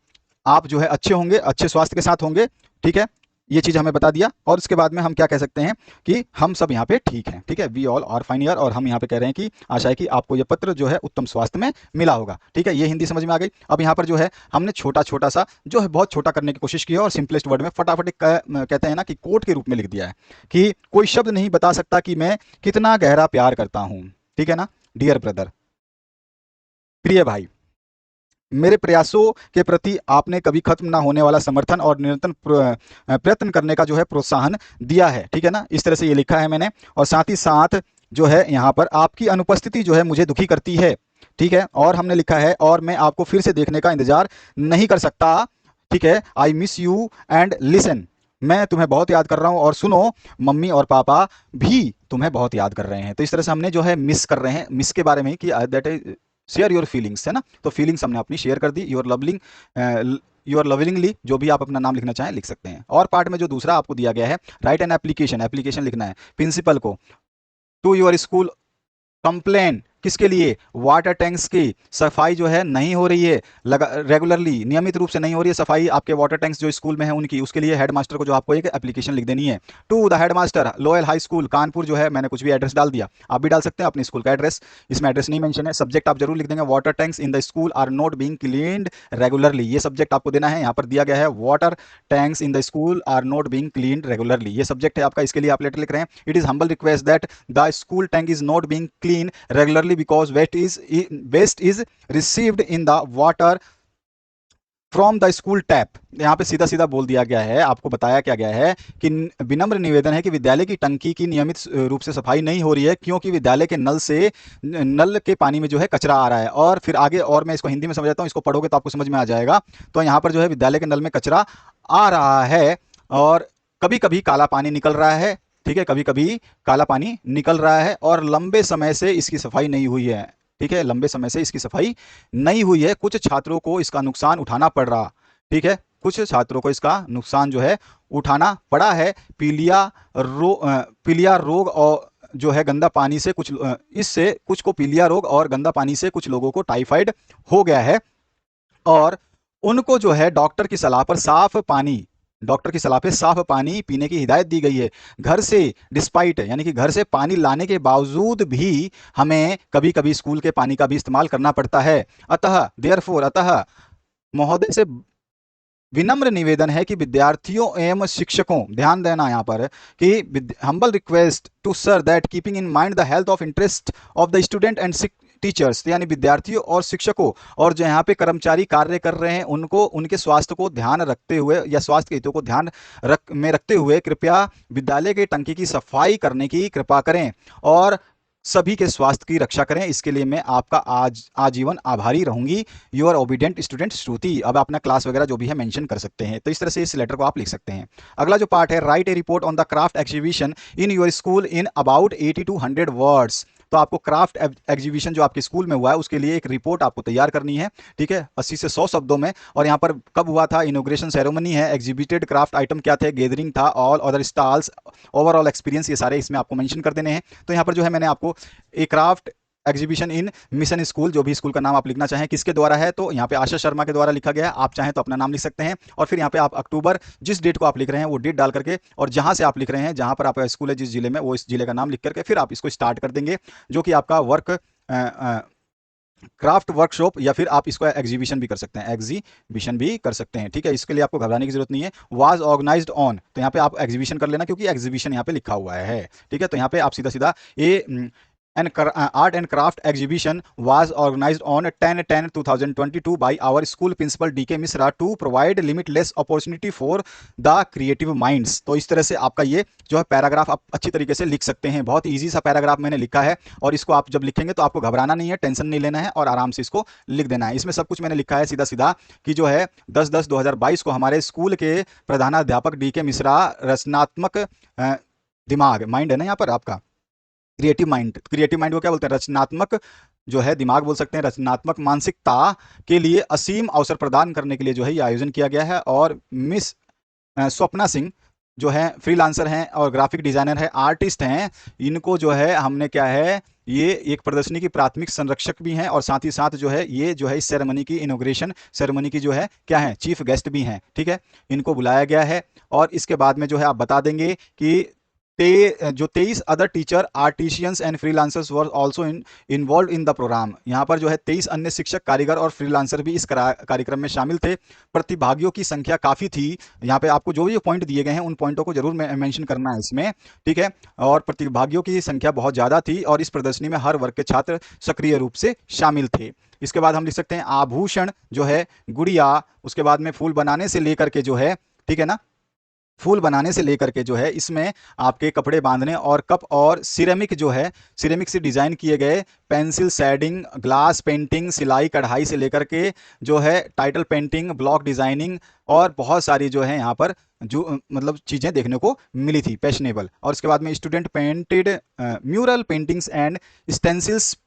आप जो है अच्छे होंगे, अच्छे स्वास्थ्य के साथ होंगे, ठीक है, ये चीज हमें बता दिया। और उसके बाद में हम क्या कह सकते हैं कि हम सब यहाँ पे ठीक हैं, ठीक है, we all are fine here. और हम यहाँ पे कह रहे हैं कि आशा है कि आपको ये पत्र जो है उत्तम स्वास्थ्य में मिला होगा, ठीक है। ये हिंदी समझ में आ गई। अब यहाँ पर जो है हमने छोटा छोटा सा जो है बहुत छोटा करने की कोशिश की है और सिंपलेस्ट वर्ड में फटाफट कहते हैं ना कि कोट के रूप में लिख दिया है कि कोई शब्द नहीं बता सकता कि मैं कितना गहरा प्यार करता हूँ, ठीक है ना। डियर ब्रदर, प्रिय भाई, मेरे प्रयासों के प्रति आपने कभी खत्म ना होने वाला समर्थन और निरंतर प्रयत्न करने का जो है प्रोत्साहन दिया है, ठीक है ना। इस तरह से ये लिखा है मैंने। और साथ ही साथ जो है यहाँ पर आपकी अनुपस्थिति जो है मुझे दुखी करती है, ठीक है। और हमने लिखा है और मैं आपको फिर से देखने का इंतजार नहीं कर सकता, ठीक है। I miss you and listen, मैं तुम्हें बहुत याद कर रहा हूं और सुनो, मम्मी और पापा भी तुम्हें बहुत याद कर रहे हैं। तो इस तरह से हमने जो है मिस कर रहे हैं, मिस के बारे में कि that is share your feelings, है ना। तो फीलिंग्स हमने अपनी शेयर कर दी। योर लविंगली, जो भी आप अपना नाम लिखना चाहें लिख सकते हैं। और पार्ट में जो दूसरा आपको दिया गया है राइट एन एप्लीकेशन, एप्लीकेशन लिखना है प्रिंसिपल को टू योर स्कूल कंप्लेन, किसके लिए? वाटर टैंक्स की सफाई जो है नहीं हो रही है रेगुलरली, नियमित रूप से नहीं हो रही है सफाई आपके वाटर टैंक्स जो स्कूल में है उनकी, उसके लिए हेडमास्टर को जो आपको एक एप्लीकेशन लिख देनी है। To the headmaster Loyal high school Kanpur, जो है मैंने कुछ भी एड्रेस डाल दिया, आप भी डाल सकते हैं अपने स्कूल का एड्रेस, इसमें एड्रेस नहीं मेंशन है। सब्जेक्ट आप जरूर लिख देंगे water tanks in the school are not being cleaned regularly, ये सब्जेक्ट आपको देना है। यहाँ पर दिया गया है water tanks in the school are not being cleaned regularly, ये सब्जेक्ट है आपका, इसके लिए आप लेटर लिख रहे हैं। It is humble request that the school tank is not being clean regularly because waste is received in the water from the school tap. यहाँ पे सीधा सीधा बोल दिया गया है, आपको बताया क्या गया है कि विनम्र निवेदन है कि विद्यालय की टंकी की नियमित रूप से सफाई नहीं हो रही है, क्योंकि विद्यालय के नल के पानी में जो है कचरा आ रहा है। और फिर आगे और मैं इसको हिंदी में समझाता हूँ, इसको पढ़ोगे तो आपको समझ में आ जाएगा। तो यहाँ पर जो है विद्यालय के नल में कचरा आ रहा है और कभी कभी काला पानी निकल रहा है। ठीक है, कभी कभी काला पानी निकल रहा है और लंबे समय से इसकी सफाई नहीं हुई है। ठीक है, लंबे समय से इसकी सफाई नहीं हुई है। कुछ छात्रों को इसका नुकसान उठाना पड़ रहा। ठीक है, कुछ छात्रों को इसका नुकसान जो है उठाना पड़ा है। पीलिया रोग और जो है गंदा पानी से इससे कुछ को पीलिया रोग और गंदा पानी से कुछ लोगों को टाइफाइड हो गया है और उनको जो है डॉक्टर की सलाह पे साफ पानी पीने की हिदायत दी गई है। घर से डिस्पाइट यानी कि घर से पानी लाने के बावजूद भी हमें कभी कभी स्कूल के पानी का भी इस्तेमाल करना पड़ता है। अतः महोदय से विनम्र निवेदन है कि विद्यार्थियों एवं शिक्षकों, ध्यान देना यहाँ पर कि humble request to sir that keeping in mind the health of interest of the student and teachers, यानी विद्यार्थियों और शिक्षकों और जो यहाँ पे कर्मचारी कार्य कर रहे हैं उनको उनके स्वास्थ्य को ध्यान रखते हुए या स्वास्थ्य के हितों को ध्यान रखते हुए कृपया विद्यालय के टंकी की सफाई करने की कृपा करें और सभी के स्वास्थ्य की रक्षा करें। इसके लिए मैं आपका आजीवन आभारी रहूंगी। योर ओबीडियंट स्टूडेंट श्रुति। अब अपना क्लास वगैरह जो भी है मेंशन कर सकते हैं। तो इस तरह से इस लेटर को आप लिख सकते हैं। अगला जो पार्ट है, right A report on the craft exhibition in your school in about 80 to 100 words. तो आपको क्राफ्ट एग्जीबिशन जो आपके स्कूल में हुआ है उसके लिए एक रिपोर्ट आपको तैयार करनी है। ठीक है, 80 से 100 शब्दों में। और यहाँ पर कब हुआ था, इनोग्रेशन सेरेमनी है, एग्जिबिटेड क्राफ्ट आइटम क्या थे, गैदरिंग था, all other stalls, overall experience, ये सारे इसमें आपको मेंशन कर देने हैं। तो यहाँ पर जो है मैंने आपको एक craft exhibition in mission school, जो भी स्कूल का नाम आप लिखना चाहें, किसके द्वारा है, तो यहाँ पे आशा शर्मा के द्वारा लिखा गया है। आप चाहें तो अपना नाम लिख सकते हैं और फिर यहाँ पे आप अक्टूबर, जिस डेट को आप लिख रहे हैं वो डेट डाल करके और जहाँ से आप लिख रहे हैं, जहाँ पर आपका स्कूल है जिस जिले में, वो इस जिले का नाम लिख करके फिर आप इसको स्टार्ट कर देंगे, जो कि आपका क्राफ्ट वर्कशॉप या फिर आप इसको एग्जीबिशन भी कर सकते हैं, एग्जीबिशन भी कर सकते हैं। ठीक है, इसके लिए आपको घबराने की जरूरत नहीं है। वाज ऑर्गेनाइज्ड ऑन, तो यहाँ पे आप एग्जीबिशन कर लेना क्योंकि एग्जीबिशन यहाँ पे लिखा हुआ है। ठीक है, तो यहाँ पे आप सीधा सीधा an art and craft exhibition was organized on 10/10/2022 by our school principal DK Misra to provide limitless opportunity for the creative minds। तो इस तरह से आपका ये जो है पैराग्राफ आप अच्छी तरीके से लिख सकते हैं। बहुत इजी सा पैराग्राफ मैंने लिखा है और इसको आप जब लिखेंगे तो आपको घबराना नहीं है, टेंशन नहीं लेना है और आराम से इसको लिख देना है। इसमें सब कुछ मैंने लिखा है सीधा सीधा कि जो है 10/10/2022 को हमारे स्कूल के प्रधानाध्यापक DK मिश्रा रचनात्मक दिमाग, माइंड है ना यहाँ पर आपका, क्रिएटिव माइंड को क्या बोलते हैं, रचनात्मक जो है दिमाग बोल सकते हैं, रचनात्मक मानसिकता के लिए असीम अवसर प्रदान करने के लिए जो है ये आयोजन किया गया है। और मिस स्वप्ना सिंह जो है फ्रीलांसर हैं और ग्राफिक डिजाइनर है, आर्टिस्ट हैं, इनको जो है हमने क्या है, ये एक प्रदर्शनी की प्राथमिक संरक्षक भी हैं और साथ ही साथ जो है ये जो है इस सेरेमनी की इनॉग्रेशन सेरेमनी की जो है क्या है, चीफ गेस्ट भी हैं। ठीक है, इनको बुलाया गया है और इसके बाद में जो है आप बता देंगे कि जो 23 other teacher, artisans and freelancers were also involve in the program. यहाँ पर जो है 23 अन्य शिक्षक, कारीगर और फ्रीलांसर भी इस कार्यक्रम में शामिल थे। प्रतिभागियों की संख्या काफ़ी थी। यहाँ पे आपको जो भी पॉइंट दिए गए हैं उन पॉइंटों को जरूर मेंशन करना है इसमें। ठीक है, और प्रतिभागियों की संख्या बहुत ज़्यादा थी और इस प्रदर्शनी में हर वर्ग के छात्र सक्रिय रूप से शामिल थे। इसके बाद हम लिख सकते हैं आभूषण जो है, गुड़िया, उसके बाद में फूल बनाने से लेकर के जो है, ठीक है ना, फूल बनाने से लेकर के जो है इसमें आपके कपड़े बांधने और कप और सिरेमिक जो है, सिरेमिक से डिज़ाइन किए गए पेंसिल शेडिंग, ग्लास पेंटिंग, सिलाई कढ़ाई से लेकर के जो है टाइटल पेंटिंग, ब्लॉक डिज़ाइनिंग और बहुत सारी जो है यहाँ पर जो मतलब चीज़ें देखने को मिली थी, फैशनेबल। और इसके बाद में student painted mural paintings and stencils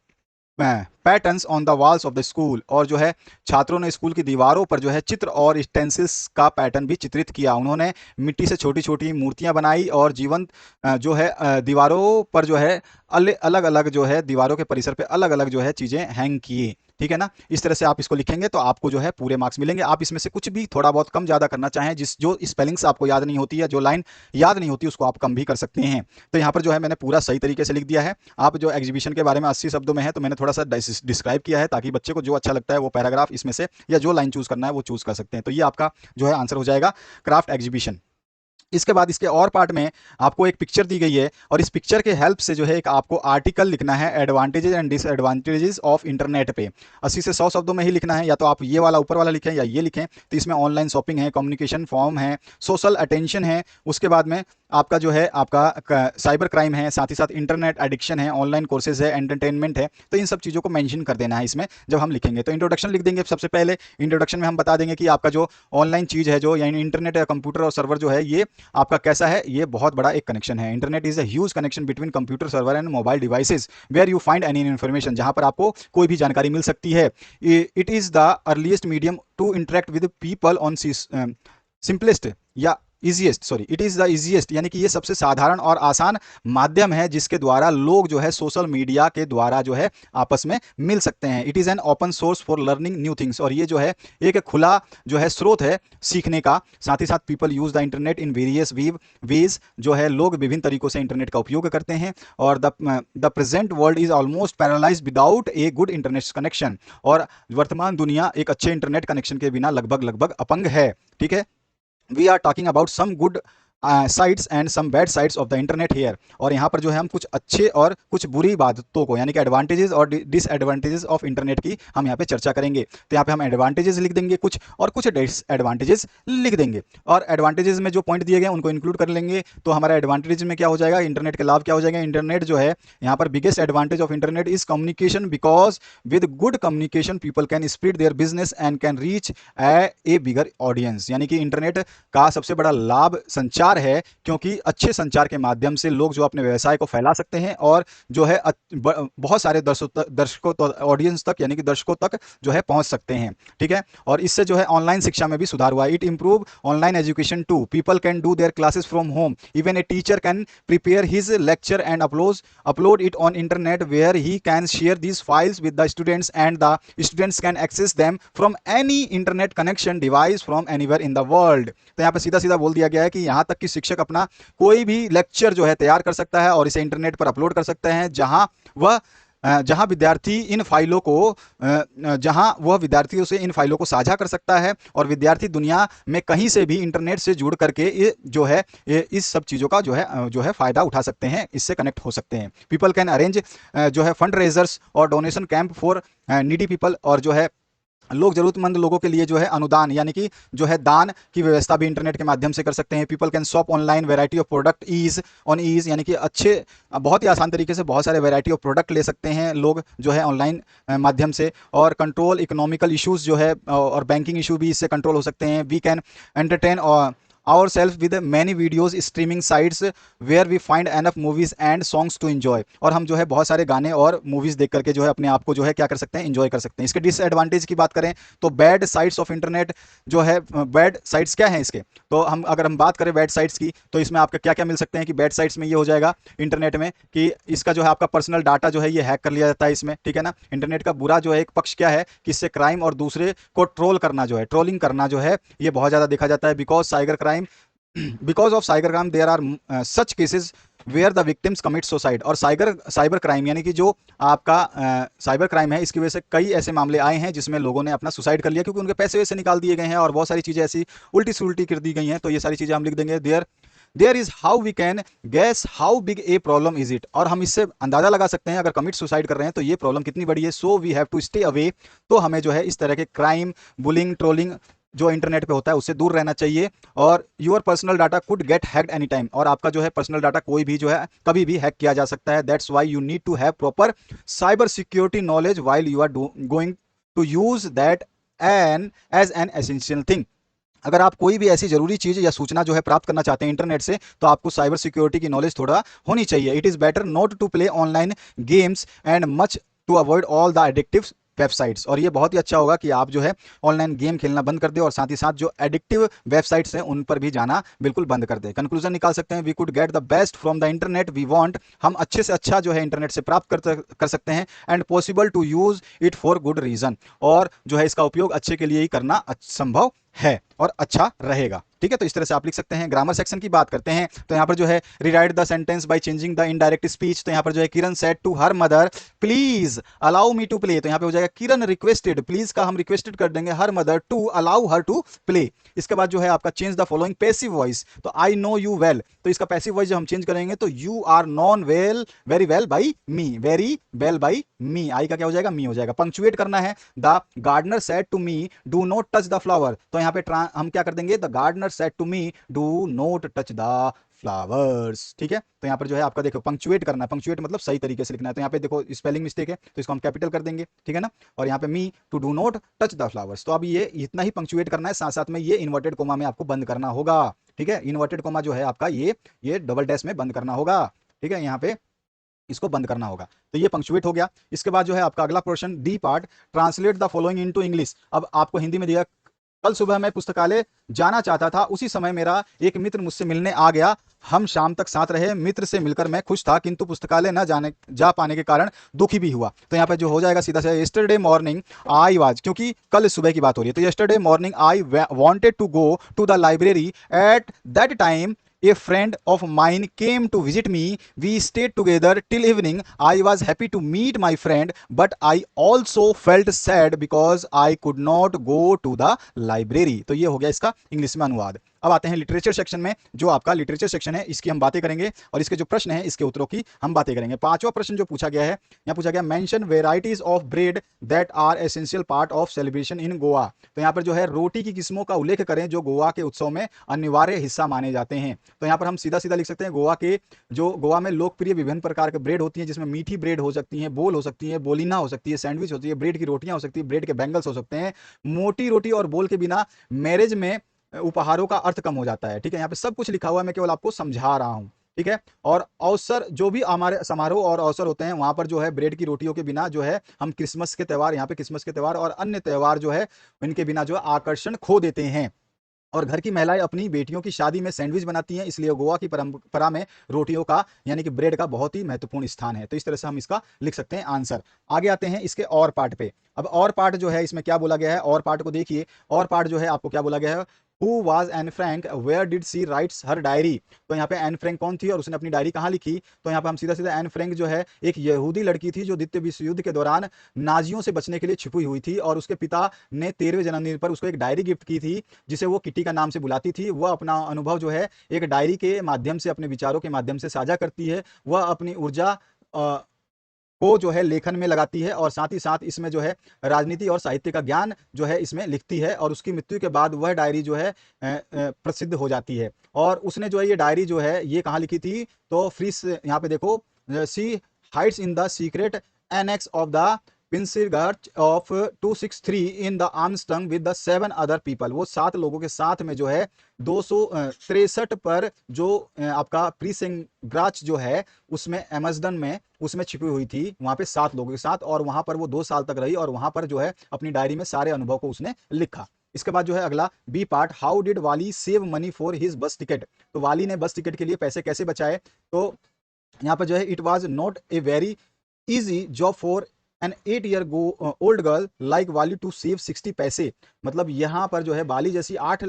patterns on the walls of the school. और जो है छात्रों ने स्कूल की दीवारों पर जो है चित्र और स्टेंसिल्स का पैटर्न भी चित्रित किया। उन्होंने मिट्टी से छोटी छोटी मूर्तियां बनाई और जीवंत जो है दीवारों पर जो है अलग अलग जो है दीवारों के परिसर पे अलग अलग जो है चीज़ें हैंग किए। ठीक है ना, इस तरह से आप इसको लिखेंगे तो आपको जो है पूरे मार्क्स मिलेंगे। आप इसमें से कुछ भी थोड़ा बहुत कम ज़्यादा करना चाहें, जो स्पेलिंग्स आपको याद नहीं होती है, जो लाइन याद नहीं होती, उसको आप कम भी कर सकते हैं। तो यहाँ पर जो है मैंने पूरा सही तरीके से लिख दिया है। आप जो एग्जीबिशन के बारे में 80 शब्दों में है तो मैंने थोड़ा सा डिस्क्राइब किया है ताकि बच्चे को जो अच्छा लगता है वो पैराग्राफ इसमें से या जो लाइन चूज करना है वो चूज कर सकते हैं। तो ये आपका जो है आंसर हो जाएगा क्राफ्ट एग्जीबिशन। इसके बाद इसके और पार्ट में आपको एक पिक्चर दी गई है और इस पिक्चर के हेल्प से जो है एक आपको आर्टिकल लिखना है advantages and disadvantages of internet पे। 80 से 100 शब्दों में ही लिखना है, या तो आप ये वाला ऊपर वाला लिखें या ये लिखें। तो इसमें ऑनलाइन शॉपिंग है, कम्युनिकेशन फॉर्म है, सोशल अटेंशन है, उसके बाद में आपका जो है आपका साइबर क्राइम है, साथ ही साथ इंटरनेट एडिक्शन है, ऑनलाइन कोर्सेज है, एंटरटेनमेंट है। तो इन सब चीज़ों को मेंशन कर देना है इसमें जब हम लिखेंगे। तो इंट्रोडक्शन लिख देंगे सबसे पहले। इंट्रोडक्शन में हम बता देंगे कि आपका जो ऑनलाइन चीज़ है, जो यानी इंटरनेट या कंप्यूटर और सर्वर जो है, ये आपका कैसा है, ये बहुत बड़ा एक कनेक्शन है। Internet is a huge connection between computer server and mobile devices where you find any information, जहां पर आपको कोई भी जानकारी मिल सकती है। It is the earliest medium to interact with people on simplest या इट इज द इजीएस्ट, यानी कि ये सबसे साधारण और आसान माध्यम है जिसके द्वारा लोग जो है सोशल मीडिया के द्वारा जो है आपस में मिल सकते हैं। It is an open source for learning new things, और ये जो है एक खुला जो है स्रोत है सीखने का। साथ ही साथ people use the internet in various ways, जो है लोग विभिन्न तरीकों से इंटरनेट का उपयोग करते हैं। और the present world is almost paralysed without a good internet connection, और वर्तमान दुनिया एक अच्छे इंटरनेट कनेक्शन के बिना लगभग अपंग है। ठीक है, we are talking about some good sides and some bad sides of the internet here. और यहाँ पर जो है हम कुछ अच्छे और कुछ बुरी बातों को, यानी कि एडवांटेजेस और डिसएडवांटेजेस ऑफ इंटरनेट की हम यहाँ पे चर्चा करेंगे। तो यहाँ पे हम एडवांटेजेस लिख देंगे कुछ, और कुछ डिसएडवांटेजेस लिख देंगे, और एडवांटेजेस में जो पॉइंट दिए गए उनको इंक्लूड कर लेंगे। तो हमारा एडवांटेज में क्या हो जाएगा, इंटरनेट के लाभ क्या हो जाएगा। इंटरनेट जो है यहाँ पर biggest advantage of internet is communication, because with good communication people can spread their business and can reach a bigger audience. यानी कि इंटरनेट का सबसे बड़ा लाभ संचार है, क्योंकि अच्छे संचार के माध्यम से लोग जो अपने व्यवसाय को फैला सकते हैं और जो है बहुत सारे दर्शकों ऑडियंस तक, यानी कि दर्शकों तक जो है पहुंच सकते हैं। ठीक है, और इससे जो है ऑनलाइन शिक्षा में भी सुधार हुआ। It improve online education too, people can do their classes from home, even a teacher can prepare his lecture and upload it on internet where he can share these files with the students and the students can access them from any internet connection device from anywhere in the world. तो यहाँ पर सीधा सीधा बोल दिया गया है कि यहाँ तक कि शिक्षक अपना कोई भी लेक्चर जो है तैयार कर सकता है और इसे इंटरनेट पर अपलोड कर सकते हैं, जहां विद्यार्थी इन फाइलों को जहां वह विद्यार्थियों से इन फाइलों को साझा कर सकता है, और विद्यार्थी दुनिया में कहीं से भी इंटरनेट से जुड़ करके ये जो है इस सब चीज़ों का जो है फायदा उठा सकते हैं, इससे कनेक्ट हो सकते हैं। पीपल कैन अरेंज जो है फंड रेजर्स और donation camp for needy people, और जो है लोग जरूरतमंद लोगों के लिए जो है अनुदान, यानी कि जो है दान की व्यवस्था भी इंटरनेट के माध्यम से कर सकते हैं। People can shop online variety of products, यानी कि अच्छे बहुत ही आसान तरीके से बहुत सारे वैरायटी ऑफ प्रोडक्ट ले सकते हैं लोग जो है ऑनलाइन माध्यम से। और कंट्रोल इकोनॉमिकल इश्यूज जो है और बैंकिंग इशू भी इससे कंट्रोल हो सकते हैं। वी कैन एंटरटेन और ourselves with many videos streaming sites where we find enough movies and songs to enjoy, और हम जो है बहुत सारे गाने और मूवीज देख करके जो है अपने आप को जो है क्या कर सकते हैं, एंजॉय कर सकते हैं। इसके डिसएडवांटेज की बात करें तो बैड साइड्स ऑफ इंटरनेट जो है, बैड साइड्स क्या हैं इसके, तो अगर हम बात करें बैड साइड्स की, तो इसमें आपका क्या क्या मिल सकते हैं कि बैड साइड्स में ये हो जाएगा इंटरनेट में कि इसका जो है आपका पर्सनल डाटा जो है ये हैक कर लिया जाता है इसमें। ठीक है ना, इंटरनेट का बुरा जो है एक पक्ष क्या है कि इससे क्राइम और दूसरे को ट्रोल करना जो है, ट्रोलिंग करना जो है, ये बहुत ज़्यादा देखा जाता है। Because of cyber crime there are such cases where the victims commit suicide, और साइबर क्राइम यानी कि जो आपका साइबर क्राइम है, इसकी वजह से कई ऐसे मामले आए हैं जिसमें लोगों ने अपना सुसाइड कर लिया, क्योंकि उनके पैसे वैसे निकाल दिए गए हैं और बहुत सारी चीज़ें ऐसी उल्टी सुलटी कर दी गई हैं। तो ये सारी चीज़ें हम लिख देंगे। There is how we can guess how big a problem is it, और हम इससे अंदाजा लगा सकते हैं अगर कमिट सुसाइड कर रहे हैं तो ये प्रॉब्लम कितनी बड़ी है। So we have to stay away, तो हमें जो है इस तरह के क्राइम, बुलिंग, ट्रोलिंग जो इंटरनेट पे होता है उससे दूर रहना चाहिए। और your personal data could get hacked any time, और आपका जो है पर्सनल डाटा कोई भी जो है कभी भी हैक किया जा सकता है। That's why you need to have proper cyber security knowledge while you are going to use that as an essential thing. अगर आप कोई भी ऐसी जरूरी चीज या सूचना जो है प्राप्त करना चाहते हैं इंटरनेट से, तो आपको साइबर सिक्योरिटी की नॉलेज थोड़ा होनी चाहिए। It is better not to play online games and much to avoid all the addictive websites, और ये बहुत ही अच्छा होगा कि आप जो है ऑनलाइन गेम खेलना बंद कर दे और साथ ही साथ जो एडिक्टिव वेबसाइट्स हैं उन पर भी जाना बिल्कुल बंद कर दे। कंक्लूजन निकाल सकते हैं, we could get the best from the internet we want, हम अच्छे से अच्छा जो है इंटरनेट से प्राप्त कर सकते हैं, and possible to use it for good reason, और जो है इसका उपयोग अच्छे के लिए ही करना संभव है और अच्छा रहेगा। ठीक है, तो इस तरह से आप लिख सकते हैं। ग्रामर सेक्शन की बात करते हैं तो यहाँ पर जो है rewrite the sentence by changing the indirect speech, तो यहाँ पर जो है Kiran said to her mother please allow me to play, तो यहाँ पे हो जाएगा किरण रिक्वेस्टेड, प्लीज का हम रिक्वेस्टेड कर देंगे her mother to allow her to play. इसके बाद जो है आपका change the following passive voice, तो आई नो यू वेल, तो इसका पैसिव वॉइस जो हम चेंज करेंगे तो you are known well very well by me, very well by me, I का क्या हो जाएगा, मी हो जाएगा। पंक्चुएट करना है, the gardener said to me do not touch the flower, तो यहाँ पे हम क्या कर देंगे, the gardener said to me do not touch the flowers. ठीक है, तो यहाँ पर जो है आपका देखो पंक्चुएट करना है, पंक्चुएट मतलब सही तरीके से लिखना है, तो यहाँ पे देखो स्पेलिंग मिस्टेक है तो इसको हम कैपिटल कर देंगे, ठीक है ना। और यहाँ पे me to do not touch the flowers, तो अब ये इतना ही पंक्चुएट करना है, साथ साथ में ये इन्वर्टेड कोमा में आपको बंद करना होगा। ठीक है, इन्वर्टेड कोमा जो है आपका ये डबल डैश में बंद करना होगा। ठीक है, यहाँ पे इसको बंद करना होगा, तो ये पंक्चुएट हो गया। इसके बाद जो है आपका अगला portion D part, translate the following into English. अब आपको हिंदी में दिया, कल सुबह मैं पुस्तकालय जाना चाहता था, उसी समय मेरा एक मित्र मुझसे मिलने आ गया, हम शाम तक साथ रहे, मित्र से मिलकर मैं खुश था किंतु पुस्तकालय न जा पाने के कारण दुखी भी हुआ। तो यहाँ पे जो हो जाएगा सीधा से यस्टरडे मॉर्निंग आई वाज, क्योंकि कल सुबह की बात हो रही है, तो yesterday morning I wanted to go to the library at that time a friend of mine came to visit me, we stayed together till evening, I was happy to meet my friend but I also felt sad because I could not go to the library। तो ये हो गया इसका English में अनुवाद। अब आते हैं लिटरेचर सेक्शन में, जो आपका लिटरेचर सेक्शन है इसकी हम बातें करेंगे और इसके जो प्रश्न है इसके उत्तरों की हम बातें करेंगे। पांचवा प्रश्न जो पूछा गया है, यहाँ पूछा गया mention varieties of bread that are essential part of celebration in Goa, तो यहाँ पर जो है रोटी की किस्मों का उल्लेख करें जो गोवा के उत्सव में अनिवार्य हिस्सा माने जाते हैं। तो यहाँ पर हम सीधा सीधा लिख सकते हैं गोवा में लोकप्रिय विभिन्न प्रकार के ब्रेड होती हैं, जिसमें मीठी ब्रेड हो सकती है, बोल हो सकती है, बोलिना हो सकती है, सैंडविच होती है, ब्रेड की रोटियां हो सकती है, ब्रेड के बैंगल्स हो सकते हैं। मोटी रोटी और बोल के बिना मैरिज में उपहारों का अर्थ कम हो जाता है। ठीक है, यहाँ पे सब कुछ लिखा हुआ है, मैं केवल आपको समझा रहा हूँ। ठीक है, और अवसर जो भी हमारे समारोह और अवसर होते हैं वहां पर जो है ब्रेड की रोटियों के बिना जो है हम क्रिसमस के त्यौहार, यहाँ पे क्रिसमस के त्यौहार और अन्य त्यौहार जो है इनके बिना जो है आकर्षण खो देते हैं। और घर की महिलाएं अपनी बेटियों की शादी में सैंडविच बनाती हैं, इसलिए गोवा की परंपरा में रोटियों का यानी कि ब्रेड का बहुत ही महत्वपूर्ण स्थान है। तो इस तरह से हम इसका लिख सकते हैं आंसर। आगे आते हैं इसके और पार्ट पे। अब और पार्ट जो है इसमें क्या बोला गया है, और पार्ट को देखिए। और पार्ट जो है आपको क्या बोला गया है, who was Anne Frank, where did she writes her diary, तो यहाँ पे एन फ्रैंक कौन थी और उसने अपनी डायरी कहाँ लिखी, तो यहाँ पे हम सीधा सीधा एन फ्रैंक जो है एक यहूदी लड़की थी जो द्वितीय विश्व युद्ध के दौरान नाजियों से बचने के लिए छिपी हुई थी, और उसके पिता ने 13वें जन्मदिन पर उसको एक डायरी गिफ्ट की थी जिसे वो किटी का नाम से बुलाती थी। वह अपना अनुभव जो है एक डायरी के माध्यम से, अपने विचारों के माध्यम से साझा करती है। वह अपनी ऊर्जा को जो है लेखन में लगाती है और साथ ही साथ इसमें जो है राजनीति और साहित्य का ज्ञान जो है इसमें लिखती है, और उसकी मृत्यु के बाद वह डायरी जो है प्रसिद्ध हो जाती है। और उसने जो है ये डायरी जो है ये कहाँ लिखी थी, तो फ्रीस यहाँ पे देखो, she hides in the secret annex of the Prinsengracht of 263 in the Armstrong with the 7 other people, वो 7 लोगों के साथ में जो है 263 पर जो आपका प्रीसिंग्राच जो है उसमें एमसडन में उसमें छिपी हुई थी, वहां पे 7 लोगों के साथ, और वहां पर वो 2 साल तक रही और वहां पर जो है अपनी डायरी में सारे अनुभव को उसने लिखा। इसके बाद जो है अगला बी पार्ट, हाउ डिड वाली सेव मनी फॉर हिज बस टिकट, तो वाली ने बस टिकट के लिए पैसे कैसे बचाए, तो यहाँ पर जो है it was not a very easy job for an 8 year old girl like Valli to save 60 paise, मतलब यहाँ पर जो है वाली जैसी 8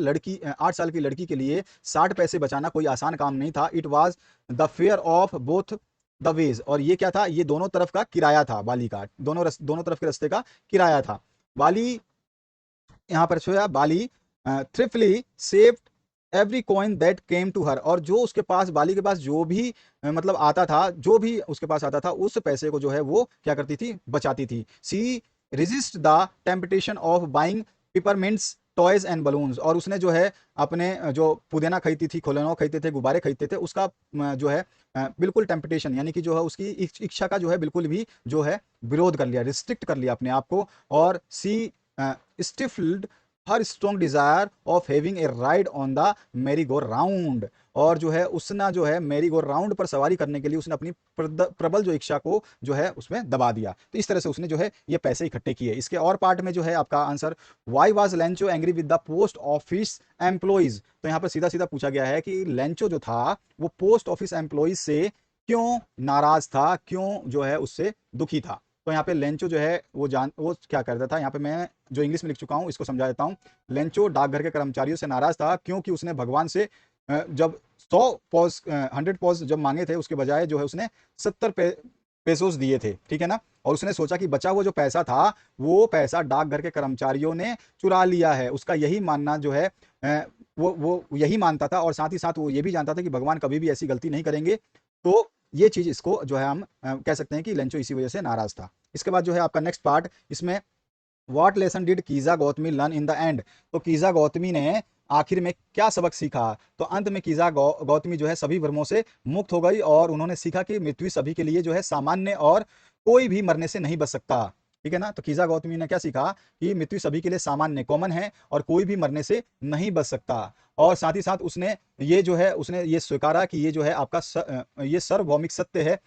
साल की लड़की के लिए 60 पैसे बचाना कोई आसान काम नहीं था। It was the fair of both the ways, और ये क्या था, ये दोनों तरफ का किराया था, वाली का दोनों तरफ के रास्ते का किराया था। वाली यहाँ पर जो है Bali thriftily saved every coin that came to her, और जो उसके पास, बाली के पास जो भी मतलब आता था, जो भी उसके पास आता था उस पैसे को जो है वो क्या करती थी, बचाती थी। She resisted the temptation of buying peppermints toys and balloons, और उसने जो है अपने जो पुदीना खरीदती थी, खिलौने खरीदते थे, गुब्बारे खरीदते थे, उसका जो है बिल्कुल टेम्पटेशन यानी कि जो है उसकी इच्छा का जो है बिल्कुल भी जो है विरोध कर लिया, रिस्ट्रिक्ट कर लिया अपने आप को। और she stifled her strong desire of having a ride on the merry go round, और जो है उसने जो है मैरी गो राउंड पर सवारी करने के लिए उसने अपनी प्रबल जो इच्छा को जो है उसमें दबा दिया। तो इस तरह से उसने जो है ये पैसे इकट्ठे किए। इसके और पार्ट में जो है आपका answer, why was Lencho angry with the post office employees, तो यहाँ पर सीधा सीधा पूछा गया है कि लेंचो जो था वो पोस्ट ऑफिस एम्प्लॉइज से क्यों नाराज था, क्यों जो है उससे दुखी था। तो यहाँ पे लेंचो जो है वो क्या करता था, यहाँ पे मैं जो इंग्लिश में लिख चुका हूँ इसको समझा देता हूँ। लेंचो डाकघर के कर्मचारियों से नाराज था क्योंकि उसने भगवान से जब 100 पॉज जब मांगे थे, उसके बजाय जो है उसने 70 पेसोस दिए थे, ठीक है ना। और उसने सोचा कि बचा हुआ जो पैसा था वो पैसा डाकघर के कर्मचारियों ने चुरा लिया है। उसका यही मानना जो है वो यही मानता था, और साथ ही साथ वो ये भी जानता था कि भगवान कभी भी ऐसी गलती नहीं करेंगे। तो ये चीज इसको जो है हम कह सकते हैं कि लेंचो इसी वजह से नाराज था। इसके बाद जो है आपका नेक्स्ट पार्ट, इसमें what lesson did Kisa Gotami learn in the end. तो कीजा गौतमी ने आखिर में क्या सबक सीखा। तो अंत में कीजा गौतमी जो है सभी भ्रमों से मुक्त हो गई और उन्होंने सीखा कि मृत्यु सभी के लिए जो है सामान्य और कोई भी मरने से नहीं बच सकता, ठीक है ना। तो कीजा गौतमी ने क्या सीखा कि मृत्यु सभी के लिए सामान्य कॉमन है और कोई भी मरने से नहीं बच सकता। और साथ ही साथ उसने ये जो है उसने ये स्वीकारा कि ये जो है आपका ये सार्वभौमिक सत्य है।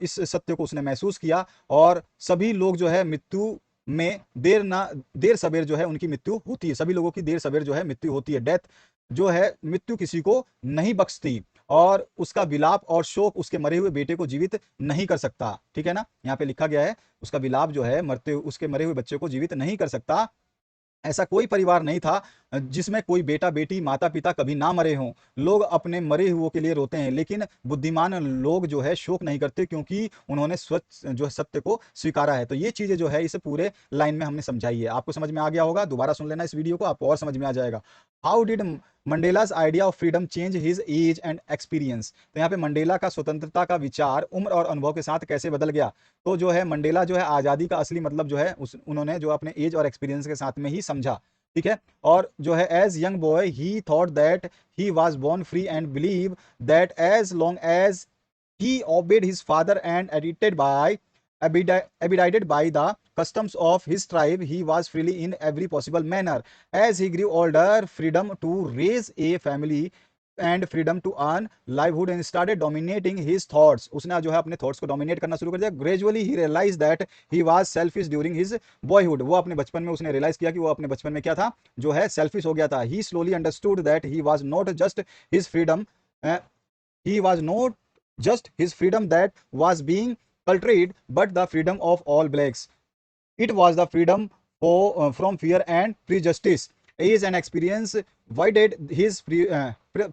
इस सत्य को उसने महसूस किया और सभी लोग जो है मृत्यु में देर सवेर जो है उनकी मृत्यु होती है। सभी लोगों की देर सवेर जो है मृत्यु होती है। डेथ जो है मृत्यु किसी को नहीं बख्शती और उसका विलाप और शोक उसके मरे हुए बेटे को जीवित नहीं कर सकता, ठीक है ना। यहाँ पे लिखा गया है उसका विलाप जो है उसके मरे हुए बच्चे को जीवित नहीं कर सकता। ऐसा कोई परिवार नहीं था जिसमें कोई बेटा बेटी माता पिता कभी ना मरे हों। लोग अपने मरे हुओं के लिए रोते हैं, लेकिन बुद्धिमान लोग जो है शोक नहीं करते क्योंकि उन्होंने स्वच्छ जो है सत्य को स्वीकारा है। तो ये चीजें जो है इस पूरे लाइन में हमने समझाई है। आपको समझ में आ गया होगा, दोबारा सुन लेना इस वीडियो को, आपको और समझ में आ जाएगा। How did Mandela's idea of freedom change his age and experience. तो यहाँ पे मंडेला का स्वतंत्रता का विचार उम्र और अनुभव के साथ कैसे बदल गया। तो जो है मंडेला जो है आज़ादी का असली मतलब जो है उन्होंने जो अपने एज और एक्सपीरियंस के साथ में ही समझा, ठीक है। और जो है as young boy he thought that he was born free and believe that as long as he obeyed his father and abided by the customs of his tribe, he was freely in every possible manner. As he grew older, freedom to raise a family and freedom to earn livelihood and started dominating his thoughts. उसने जो है अपने thoughts को dominate करना शुरू कर दिया। Gradually he realized that he was selfish during his boyhood. वो अपने बचपन में उसने रियलाइज किया कि वो अपने बचपन में क्या था, जो है सेल्फिश हो गया था। He slowly understood that he was not just his freedom, uh, he was not just his freedom that was being cultivated, but the freedom of all blacks. It was the freedom from fear and prejudice. Age and experience widened his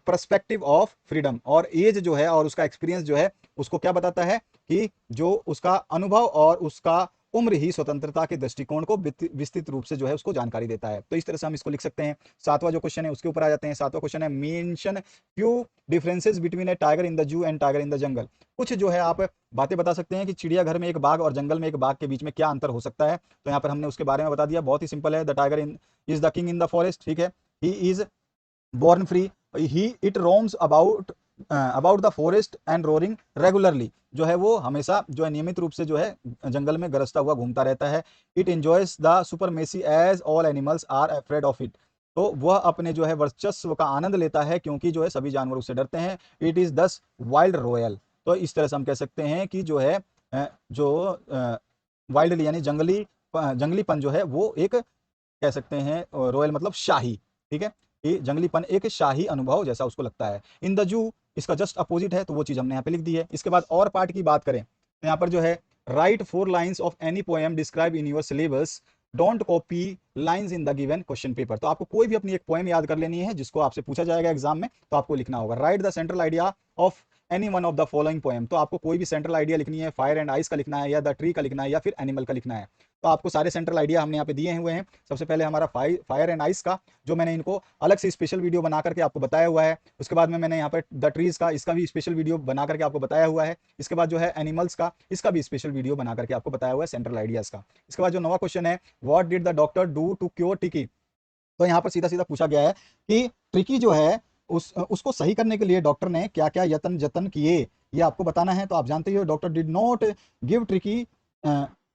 perspective of freedom. और as जो है और उसका experience जो है उसको क्या बताता है कि जो उसका अनुभव और उसका उम्र ही स्वतंत्रता के दृष्टिकोण को विस्तृत रूप से जो है उसको जानकारी देता है। तो इस तरह से हम इसको लिख सकते हैं। सातवां जो क्वेश्चन है उसके ऊपर आ जाते हैं। सातवां क्वेश्चन है mention few differences between A tiger in the zoo and tiger in the jungle. कुछ जो है आप बातें बता सकते हैं कि चिड़ियाघर में एक बाघ और जंगल में एक बाघ के बीच में क्या अंतर हो सकता है। तो यहाँ पर हमने उसके बारे में बता दिया, बहुत ही सिंपल है। The tiger is the king in the forest, ठीक है। He is born free, it roams about the forest and roaring regularly। जो है वो हमेशा जो है नियमित रूप से जो है जंगल में गरजता हुआ घूमता रहता है। It enjoys the supremacy as all animals are afraid of it। तो वह अपने जो है वर्चस्व का आनंद लेता है क्योंकि जो है सभी जानवर उससे डरते हैं। इट इज दस वाइल्ड रॉयल। तो इस तरह से हम कह सकते हैं कि जो है जो वाइल्ड यानी जंगलीपन जो है वो एक कह सकते हैं रॉयल मतलब शाही, ठीक है। ये जंगलीपन एक शाही अनुभव जैसा उसको लगता है। इन द जू इसका जस्ट अपोजिट है, तो वो चीज हमने यहाँ पे लिख दी है। इसके बाद और पार्ट की बात करें तो यहाँ पर जो है right 4 lines of any poem describe in your syllabus, don't copy lines in the given question paper. तो आपको कोई भी अपनी एक पोएम याद कर लेनी है जिसको आपसे पूछा जाएगा एग्जाम में, तो आपको लिखना होगा right the central idea of any one of the following poem. तो आपको कोई भी सेंट्रल आइडिया लिखनी है, फायर एंड आइस का लिखना है या द ट्री का लिखना है या फिर एनिमल का लिखना है। तो आपको सारे सेंट्रल आइडिया हमने यहाँ पे दिए हुए हैं। सबसे पहले हमारा फायर एंड आइस का, जो मैंने इनको अलग से स्पेशल वीडियो बना करके आपको बताया हुआ है। उसके बाद में मैंने यहाँ पर द ट्रीज का, इसका भी स्पेशल वीडियो बना करके आपको बताया हुआ है। इसके बाद जो है एनिमल्स का, इसका भी स्पेशल वीडियो बना करके आपको बताया हुआ है सेंट्रल आइडियाज का। इसके बाद जो नवा क्वेश्चन है what did the doctor do to cure Tricki. तो यहाँ पर सीधा सीधा पूछा गया है कि ट्रिकी जो है उसको सही करने के लिए डॉक्टर ने क्या क्या जतन किए, ये आपको बताना है। तो आप जानते हो doctor did not give Tricki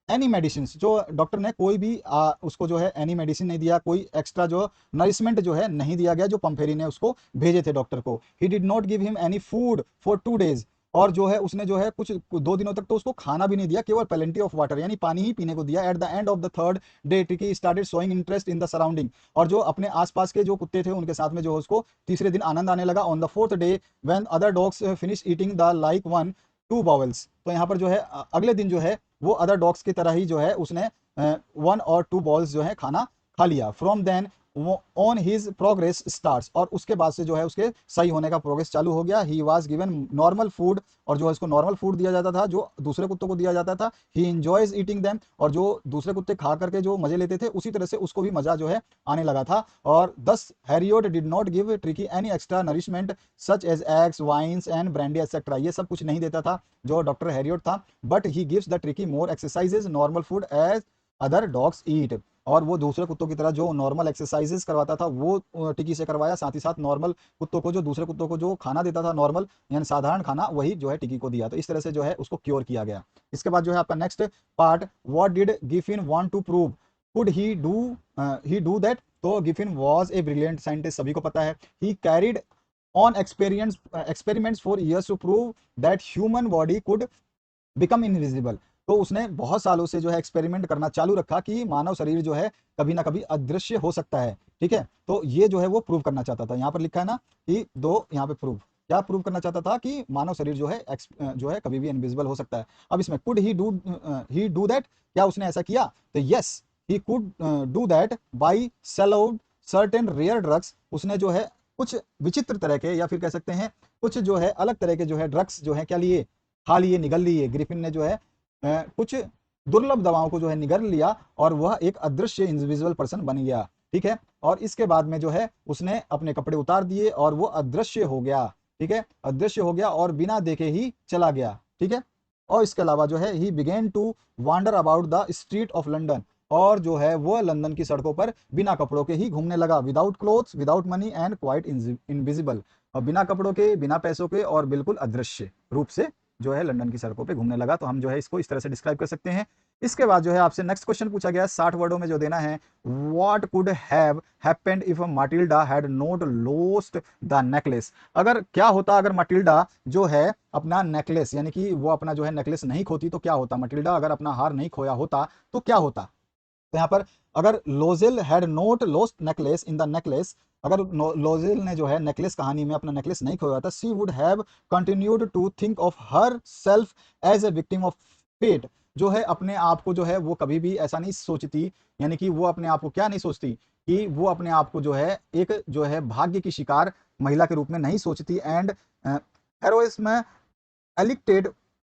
any medicine. जो डॉक्टर ने कोई भी उसको जो है एनी मेडिसिन नहीं दिया, कोई एक्स्ट्रा जो नरिशमेंट जो है नहीं दिया गया जो पम्फेरी ने उसको भेजे थे डॉक्टर को। He did not give him any food for 2 days। और जो है उसने जो है कुछ 2 दिनों तक तो उसको खाना भी नहीं दिया, केवल प्लेंटी ऑफ वाटर यानी पानी ही पीने को दिया। At the end of the 3rd day tricky started showing interest in the surrounding. और जो अपने आसपास के जो कुत्ते थे उनके साथ में जो उसको तीसरे दिन आनंद आने लगा। On the 4th day when other dogs finish eating the like one 2 bowls. तो यहाँ पर जो है अगले दिन जो है वो अदर डॉग्स की तरह ही जो है उसने 1 और 2 बाउल्स जो है खाना खा लिया। From then on his progress starts, और उसके बाद से जो है उसके सही होने का प्रोग्रेस चालू हो गया। He was given normal food, और जो है उसको नॉर्मल फूड दिया जाता था जो दूसरे कुत्तों को दिया जाता था। ही इंजॉयज ईटिंग देम, और जो दूसरे कुत्ते खा करके जो मजे लेते थे उसी तरह से उसको भी मजा जो है आने लगा था। और thus Herriot did not give Tricki any extra nourishment such as eggs wines and brandy etcetera, ये सब कुछ नहीं देता था जो डॉक्टर हैरियोट था। But he gives the Tricki more exercises normal food as other dogs eat, और वो दूसरे कुत्तों की तरह जो नॉर्मल एक्सरसाइजेस करवाता था वो टिकी से करवाया, साथ ही साथ नॉर्मल कुत्तों को जो दूसरे कुत्तों को जो खाना देता था नॉर्मल यानी साधारण खाना, वही जो है टिकी को दिया। तो इस तरह से जो है उसको क्योर किया गया। इसके बाद जो है आपका next part, what did Griffin want to prove, could he do that. तो Griffin was a brilliant scientist, सभी को पता है। He carried on experiments for years to prove that human body could become invisible. तो उसने बहुत सालों से जो है एक्सपेरिमेंट करना चालू रखा कि मानव शरीर जो है कभी ना कभी अदृश्य हो सकता है। ठीक है, तो ये जो है वो प्रूव करना चाहता था। यहाँ पर लिखा है ना कि दो, यहाँ पे प्रूव क्या प्रूव करना चाहता था कि मानव शरीर जो है जो है कभी भी इनविजिबल हो सकता है। अब इसमें कुड ही डू दैट, क्या उसने ऐसा किया? तो yes, he could do that by sell out certain rare drugs. उसने जो है कुछ विचित्र तरह के, या फिर कह सकते हैं कुछ जो है अलग तरह के जो है ड्रग्स जो है क्या लिए, खा लिए, निगल लिए। ग्रिफिन ने जो है कुछ दुर्लभ दवाओं को जो है निगल लिया और वह एक अदृश्य इनविजिबल पर्सन बन गया। ठीक है, और इसके बाद में जो है उसने अपने कपड़े उतार दिए और वो अदृश्य हो गया। ठीक है, अदृश्य हो गया और बिना देखे ही चला गया। ठीक है, और इसके अलावा जो है he began to wander about the street of London, और जो है वो लंदन की सड़कों पर बिना कपड़ों के ही घूमने लगा। Without clothes, without money and quite invisible, और बिना कपड़ों के, बिना पैसों के और बिल्कुल अदृश्य रूप से जो है लंदन की सड़कों पे घूमने लगा। तो हम जो है इसको इस तरह से डिस्क्राइब कर सकते हैं। इसके बाद जो है आपसे नेक्स्ट क्वेश्चन पूछा गया 60 वर्डों में जो देना है, what could have happened if माटिल्डा had not lost the necklace. अगर क्या होता अगर माटिल्डा जो है अपना नेकलेस, यानी कि वो अपना जो है नेकलेस नहीं खोती तो क्या होता? माटिल्डा अगर अपना हार नहीं खोया होता तो क्या होता? तो यहाँ पर अगर लोजेल had note lost necklace in the necklace, अगर लोजेल ने जो है नेकलेस कहानी में अपना नेकलेस नहीं खोया था, she would have continued to think of herself as a victim of fate. जो है अपने आप को जो है वो कभी भी ऐसा नहीं सोचती, यानी कि वो अपने आप को क्या नहीं सोचती कि वो अपने आप को जो है एक जो है भाग्य की शिकार महिला के रूप में नहीं सोचती। And heroism elicited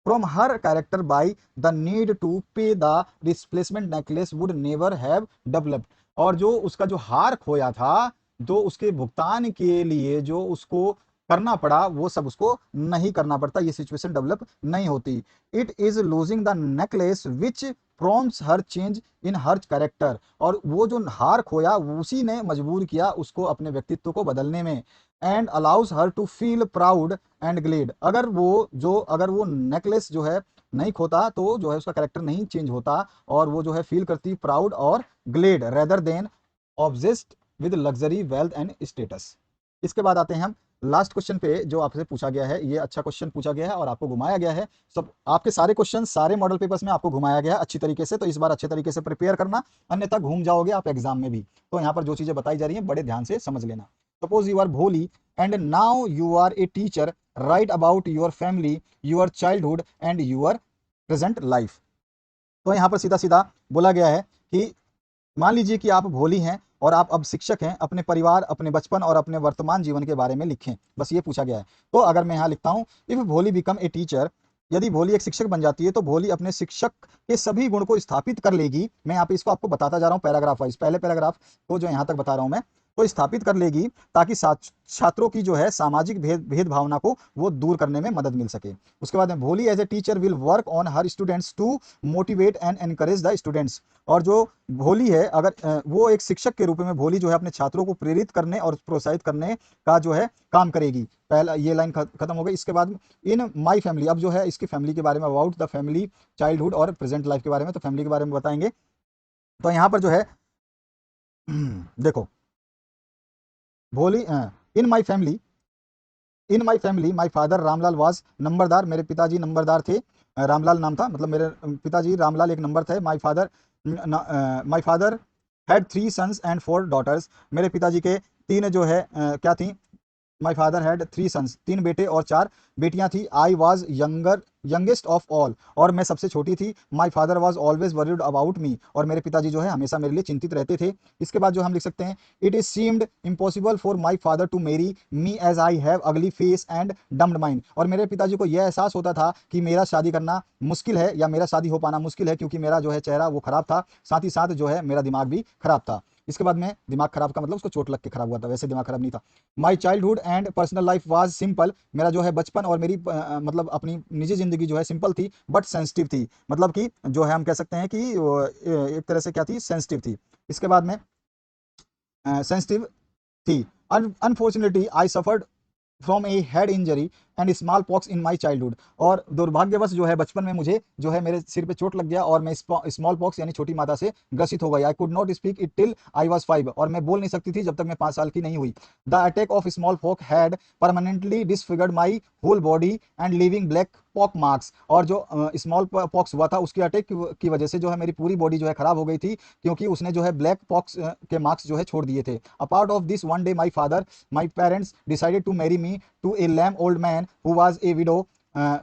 from her character by the need to pay the replacement necklace would never have developed। और जो उसका जो हार खोया था, जो उसके भुगतान के लिए जो उसको करना पड़ा, वो सब उसको नहीं करना पड़ता, ये सिचुएशन डेवलप नहीं होती। It is losing the necklace which prompts her change in her character, और वो जो हार खोया उसी ने मजबूर किया उसको अपने व्यक्तित्व को बदलने में। And allows her to feel proud and glad, अगर वो नेकलेस जो है नहीं खोता तो जो है उसका कैरेक्टर नहीं चेंज होता, और वो जो है फील करती प्राउड और glad rather than obsessed with luxury wealth and status. इसके बाद आते हैं हम लास्ट क्वेश्चन पे जो आपसे पूछा गया है। ये अच्छा क्वेश्चन पूछा गया है और आपको घुमाया गया है। सब आपके सारे क्वेश्चन सारे मॉडल पेपर्स में आपको घुमाया गया है अच्छी तरीके से, तो इस बार अच्छे तरीके से प्रिपेयर करना, अन्यथा घूम जाओगे आप एग्जाम में भी। तो यहाँ पर जो चीजें बताई जा रही हैं बड़े ध्यान से समझ लेना। Suppose you are Bholi and now you are a teacher, write about your family, your childhood and your present life. तो यहाँ पर सीधा सीधा बोला गया है कि मान लीजिए कि आप भोली हैं और आप अब शिक्षक हैं, अपने परिवार, अपने बचपन और अपने वर्तमान जीवन के बारे में लिखें, बस ये पूछा गया है। तो अगर मैं यहाँ लिखता हूँ, इफ भोली बिकम ए टीचर, यदि भोली एक शिक्षक बन जाती है तो भोली अपने शिक्षक के सभी गुण को स्थापित कर लेगी। मैं यहाँ पे इसको आपको बताता जा रहा हूँ पैराग्राफ वाइज, पहले पैराग्राफ को जो यहाँ तक बता रहा हूँ मैं, तो स्थापित कर लेगी ताकि छात्रों की जो है सामाजिक भेद भावना को वो दूर करने में मदद मिल सके। उसके बाद में Bholi as a teacher will work on her students to motivate and encourage the students. और जो भोली है, अगर वो एक शिक्षक के रूप में भोली जो है अपने छात्रों को प्रेरित करने और प्रोत्साहित करने का जो है काम करेगी। पहला ये लाइन खत्म हो गई। इसके बाद इन माई फैमिली, अब जो है इसकी फैमिली के बारे में, अबाउट द फैमिली, चाइल्डहुड और प्रेजेंट लाइफ के बारे में, तो फैमिली के बारे में बताएंगे। तो यहाँ पर जो है देखो, Bholi in my family my father Ramlal was numberdar, मेरे पिताजी नंबरदार थे। रामलाल नाम था, मतलब मेरे पिताजी रामलाल एक नंबर थे। My father had 3 sons and 4 daughters, मेरे पिताजी के 3 जो है क्या थी, माई फादर हैड 3 सन्स, 3 बेटे और 4 बेटियां थी। I was youngest of all, और मैं सबसे छोटी थी। My father was always worried about me, और मेरे पिताजी जो है हमेशा मेरे लिए चिंतित रहते थे। इसके बाद जो हम लिख सकते हैं, it is seemed impossible for my father to marry me as I have ugly face and dumb mind, और मेरे पिताजी को यह एहसास होता था कि मेरा शादी करना मुश्किल है, या मेरा शादी हो पाना मुश्किल है, क्योंकि मेरा जो है चेहरा वो खराब था, साथ ही साथ जो है मेरा दिमाग भी खराब था। इसके बाद में दिमाग खराब का मतलब उसको चोट लग के खराब हुआ था, वैसे दिमाग खराब नहीं था। My childhood and personal life was simple, मेरा जो है बचपन और मेरी मतलब अपनी निजी जिंदगी जो है सिंपल थी, बट सेंसिटिव थी, मतलब कि जो है हम कह सकते हैं कि एक तरह से क्या थी, सेंसिटिव थी। इसके बाद में सेंसिटिव थी। Unfortunately I suffered from A head injury and small pox in my childhood, और दुर्भाग्यवश जो है बचपन में मुझे जो है मेरे सिर पे चोट लग गया, और मैं स्मॉल पॉक्स यानी छोटी माता से ग्रसित हो गई। I could not speak it till I was 5, और मैं बोल नहीं सकती थी जब तक मैं 5 साल की नहीं हुई। The attack of smallpox had permanently disfigured my whole body and living black pox marks, और जो स्मॉल पॉक्स हुआ था उसके अटैक की वजह से जो है मेरी पूरी बॉडी जो है खराब हो गई थी, क्योंकि उसने जो है ब्लैक पॉक्स के मार्क्स जो है छोड़ दिए थे। A part of this one day my parents decided to marry me to a lame old man who was a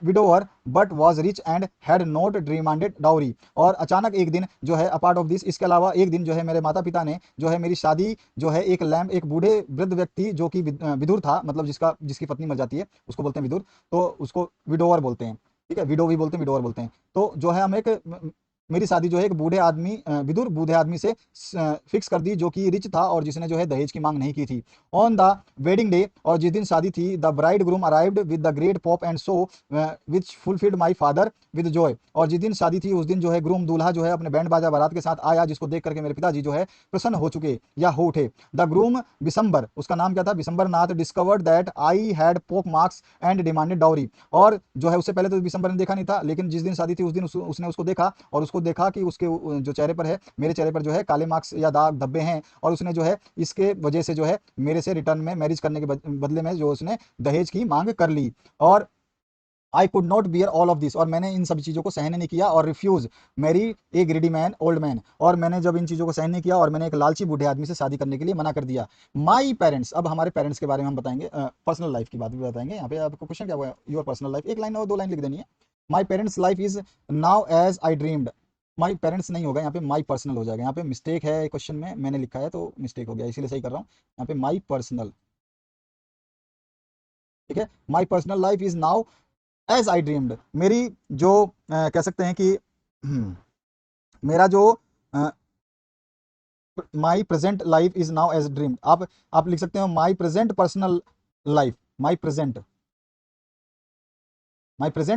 widower but was rich and had not demanded dowry, और अचानक एक दिन जो है अपार्ट ऑफ दिस, इसके अलावा एक दिन जो है मेरे माता पिता ने जो है मेरी शादी जो है एक बूढ़े वृद्ध व्यक्ति जो कि विधुर था, मतलब जिसकी पत्नी मर जाती है उसको बोलते हैं विधुर, तो उसको विडोवर बोलते हैं, ठीक है, विडो भी बोलते हैं विडोवर बोलते हैं। तो जो है हम एक मेरी शादी जो है एक बूढ़े आदमी विदुर बूढ़े आदमी से फिक्स कर दी, जो कि रिच था और जिसने जो है दहेज की मांग नहीं की थी। ऑन द वेडिंग डे, और जिस दिन शादी थी, the bride groom arrived with the great pop and show which fulfilled my father with Joy, और जिस दिन शादी थी उस दिन जो है ग्रूम दूल्हा जो है अपने बैंड बाजा बारात के साथ आया, जिसको देख करके मेरे पिताजी जो है प्रसन्न हो चुके या हो उठे। द ग्रूम बिशंबर, उसका नाम क्या था, बिशंबर नाथ, डिस्कवर्ड दैट आई हैड पोक मार्क्स एंड डिमांडेड डाउरी, और जो है उससे पहले तो बिशंबर ने देखा नहीं था, लेकिन जिस दिन शादी थी उस दिन उसने उसको देखा, और उसको देखा कि उसके जो चेहरे पर है, मेरे चेहरे पर जो है काले मार्क्स या दाग धब्बे हैं, और उसने जो है इसके वजह से जो है मेरे से रिटर्न में मैरिज करने के बदले में जो उसने दहेज की मांग कर ली। और I could not bear all of this, और मैंने इन सभी चीज़ों को सहन नहीं किया, और रिफ्यूज मैरी ए ग्रीडी मैन ओल्ड मैन, और मैंने जब इन चीज़ों को सहन नहीं किया और मैंने एक लालची बूढ़े आदमी से शादी करने के लिए मना कर दिया। माई पेरेंट्स, अब हमारे पेरेंट्स के बारे में हम बताएंगे, पर्सनल लाइफ की बात भी बताएंगे। यहाँ पे आपको क्वेश्चन क्या हुआ, योर पर्सनल लाइफ, एक लाइन और 2 लाइन लिख देनी है। My parents life is now as I dreamed, my parents नहीं होगा यहाँ पे, माई पर्सनल हो जाएगा, यहाँ पे मिस्टेक है क्वेश्चन में, मैंने लिखा है तो मिस्टेक हो गया, इसीलिए सही कर रहा हूँ। यहाँ पे माई पर्सनल, ठीक है, my personal life is now as I dreamed, मेरी जो कह सकते हैं कि मेरा जो my present life is now as dreamed, आप लिख सकते हो my present personal life, my present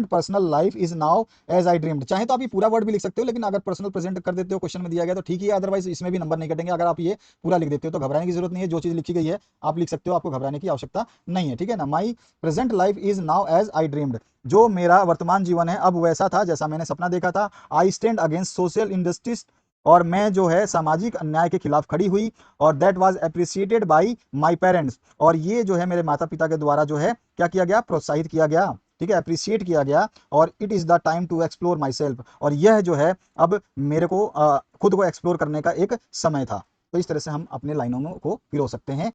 personal life is now as I dreamed. चाहे तो आप ये पूरा वर्ड भी लिख सकते हो, लेकिन अगर पर्सनल प्रेजेंट कर देते हो क्वेश्चन में दिया गया तो ठीक है, अदरवाइज इसमें भी नंबर नहीं कटेंगे। अगर आप ये पूरा लिख देते हो तो घबराने की जरूरत नहीं है, जो चीज़ लिखी गई है आप लिख सकते हो, आपको घबराने की आवश्यकता नहीं है, ठीक है ना। My present life is now as I dreamed, जो मेरा वर्तमान जीवन है अब वैसा था जैसा मैंने सपना देखा था। I stand against social industries, और मैं जो है सामाजिक अन्याय के खिलाफ खड़ी हुई, और that was appreciated by my parents, और ये जो है मेरे माता पिता के द्वारा जो है क्या किया गया, प्रोत्साहित किया गया, ठीक है, अप्रिशिएट किया गया। और it is the time to explore myself, और यह जो है अब मेरे को खुद को एक्सप्लोर करने का एक समय था। तो इस तरह से हम अपने लाइनों को पिरो सकते हैं।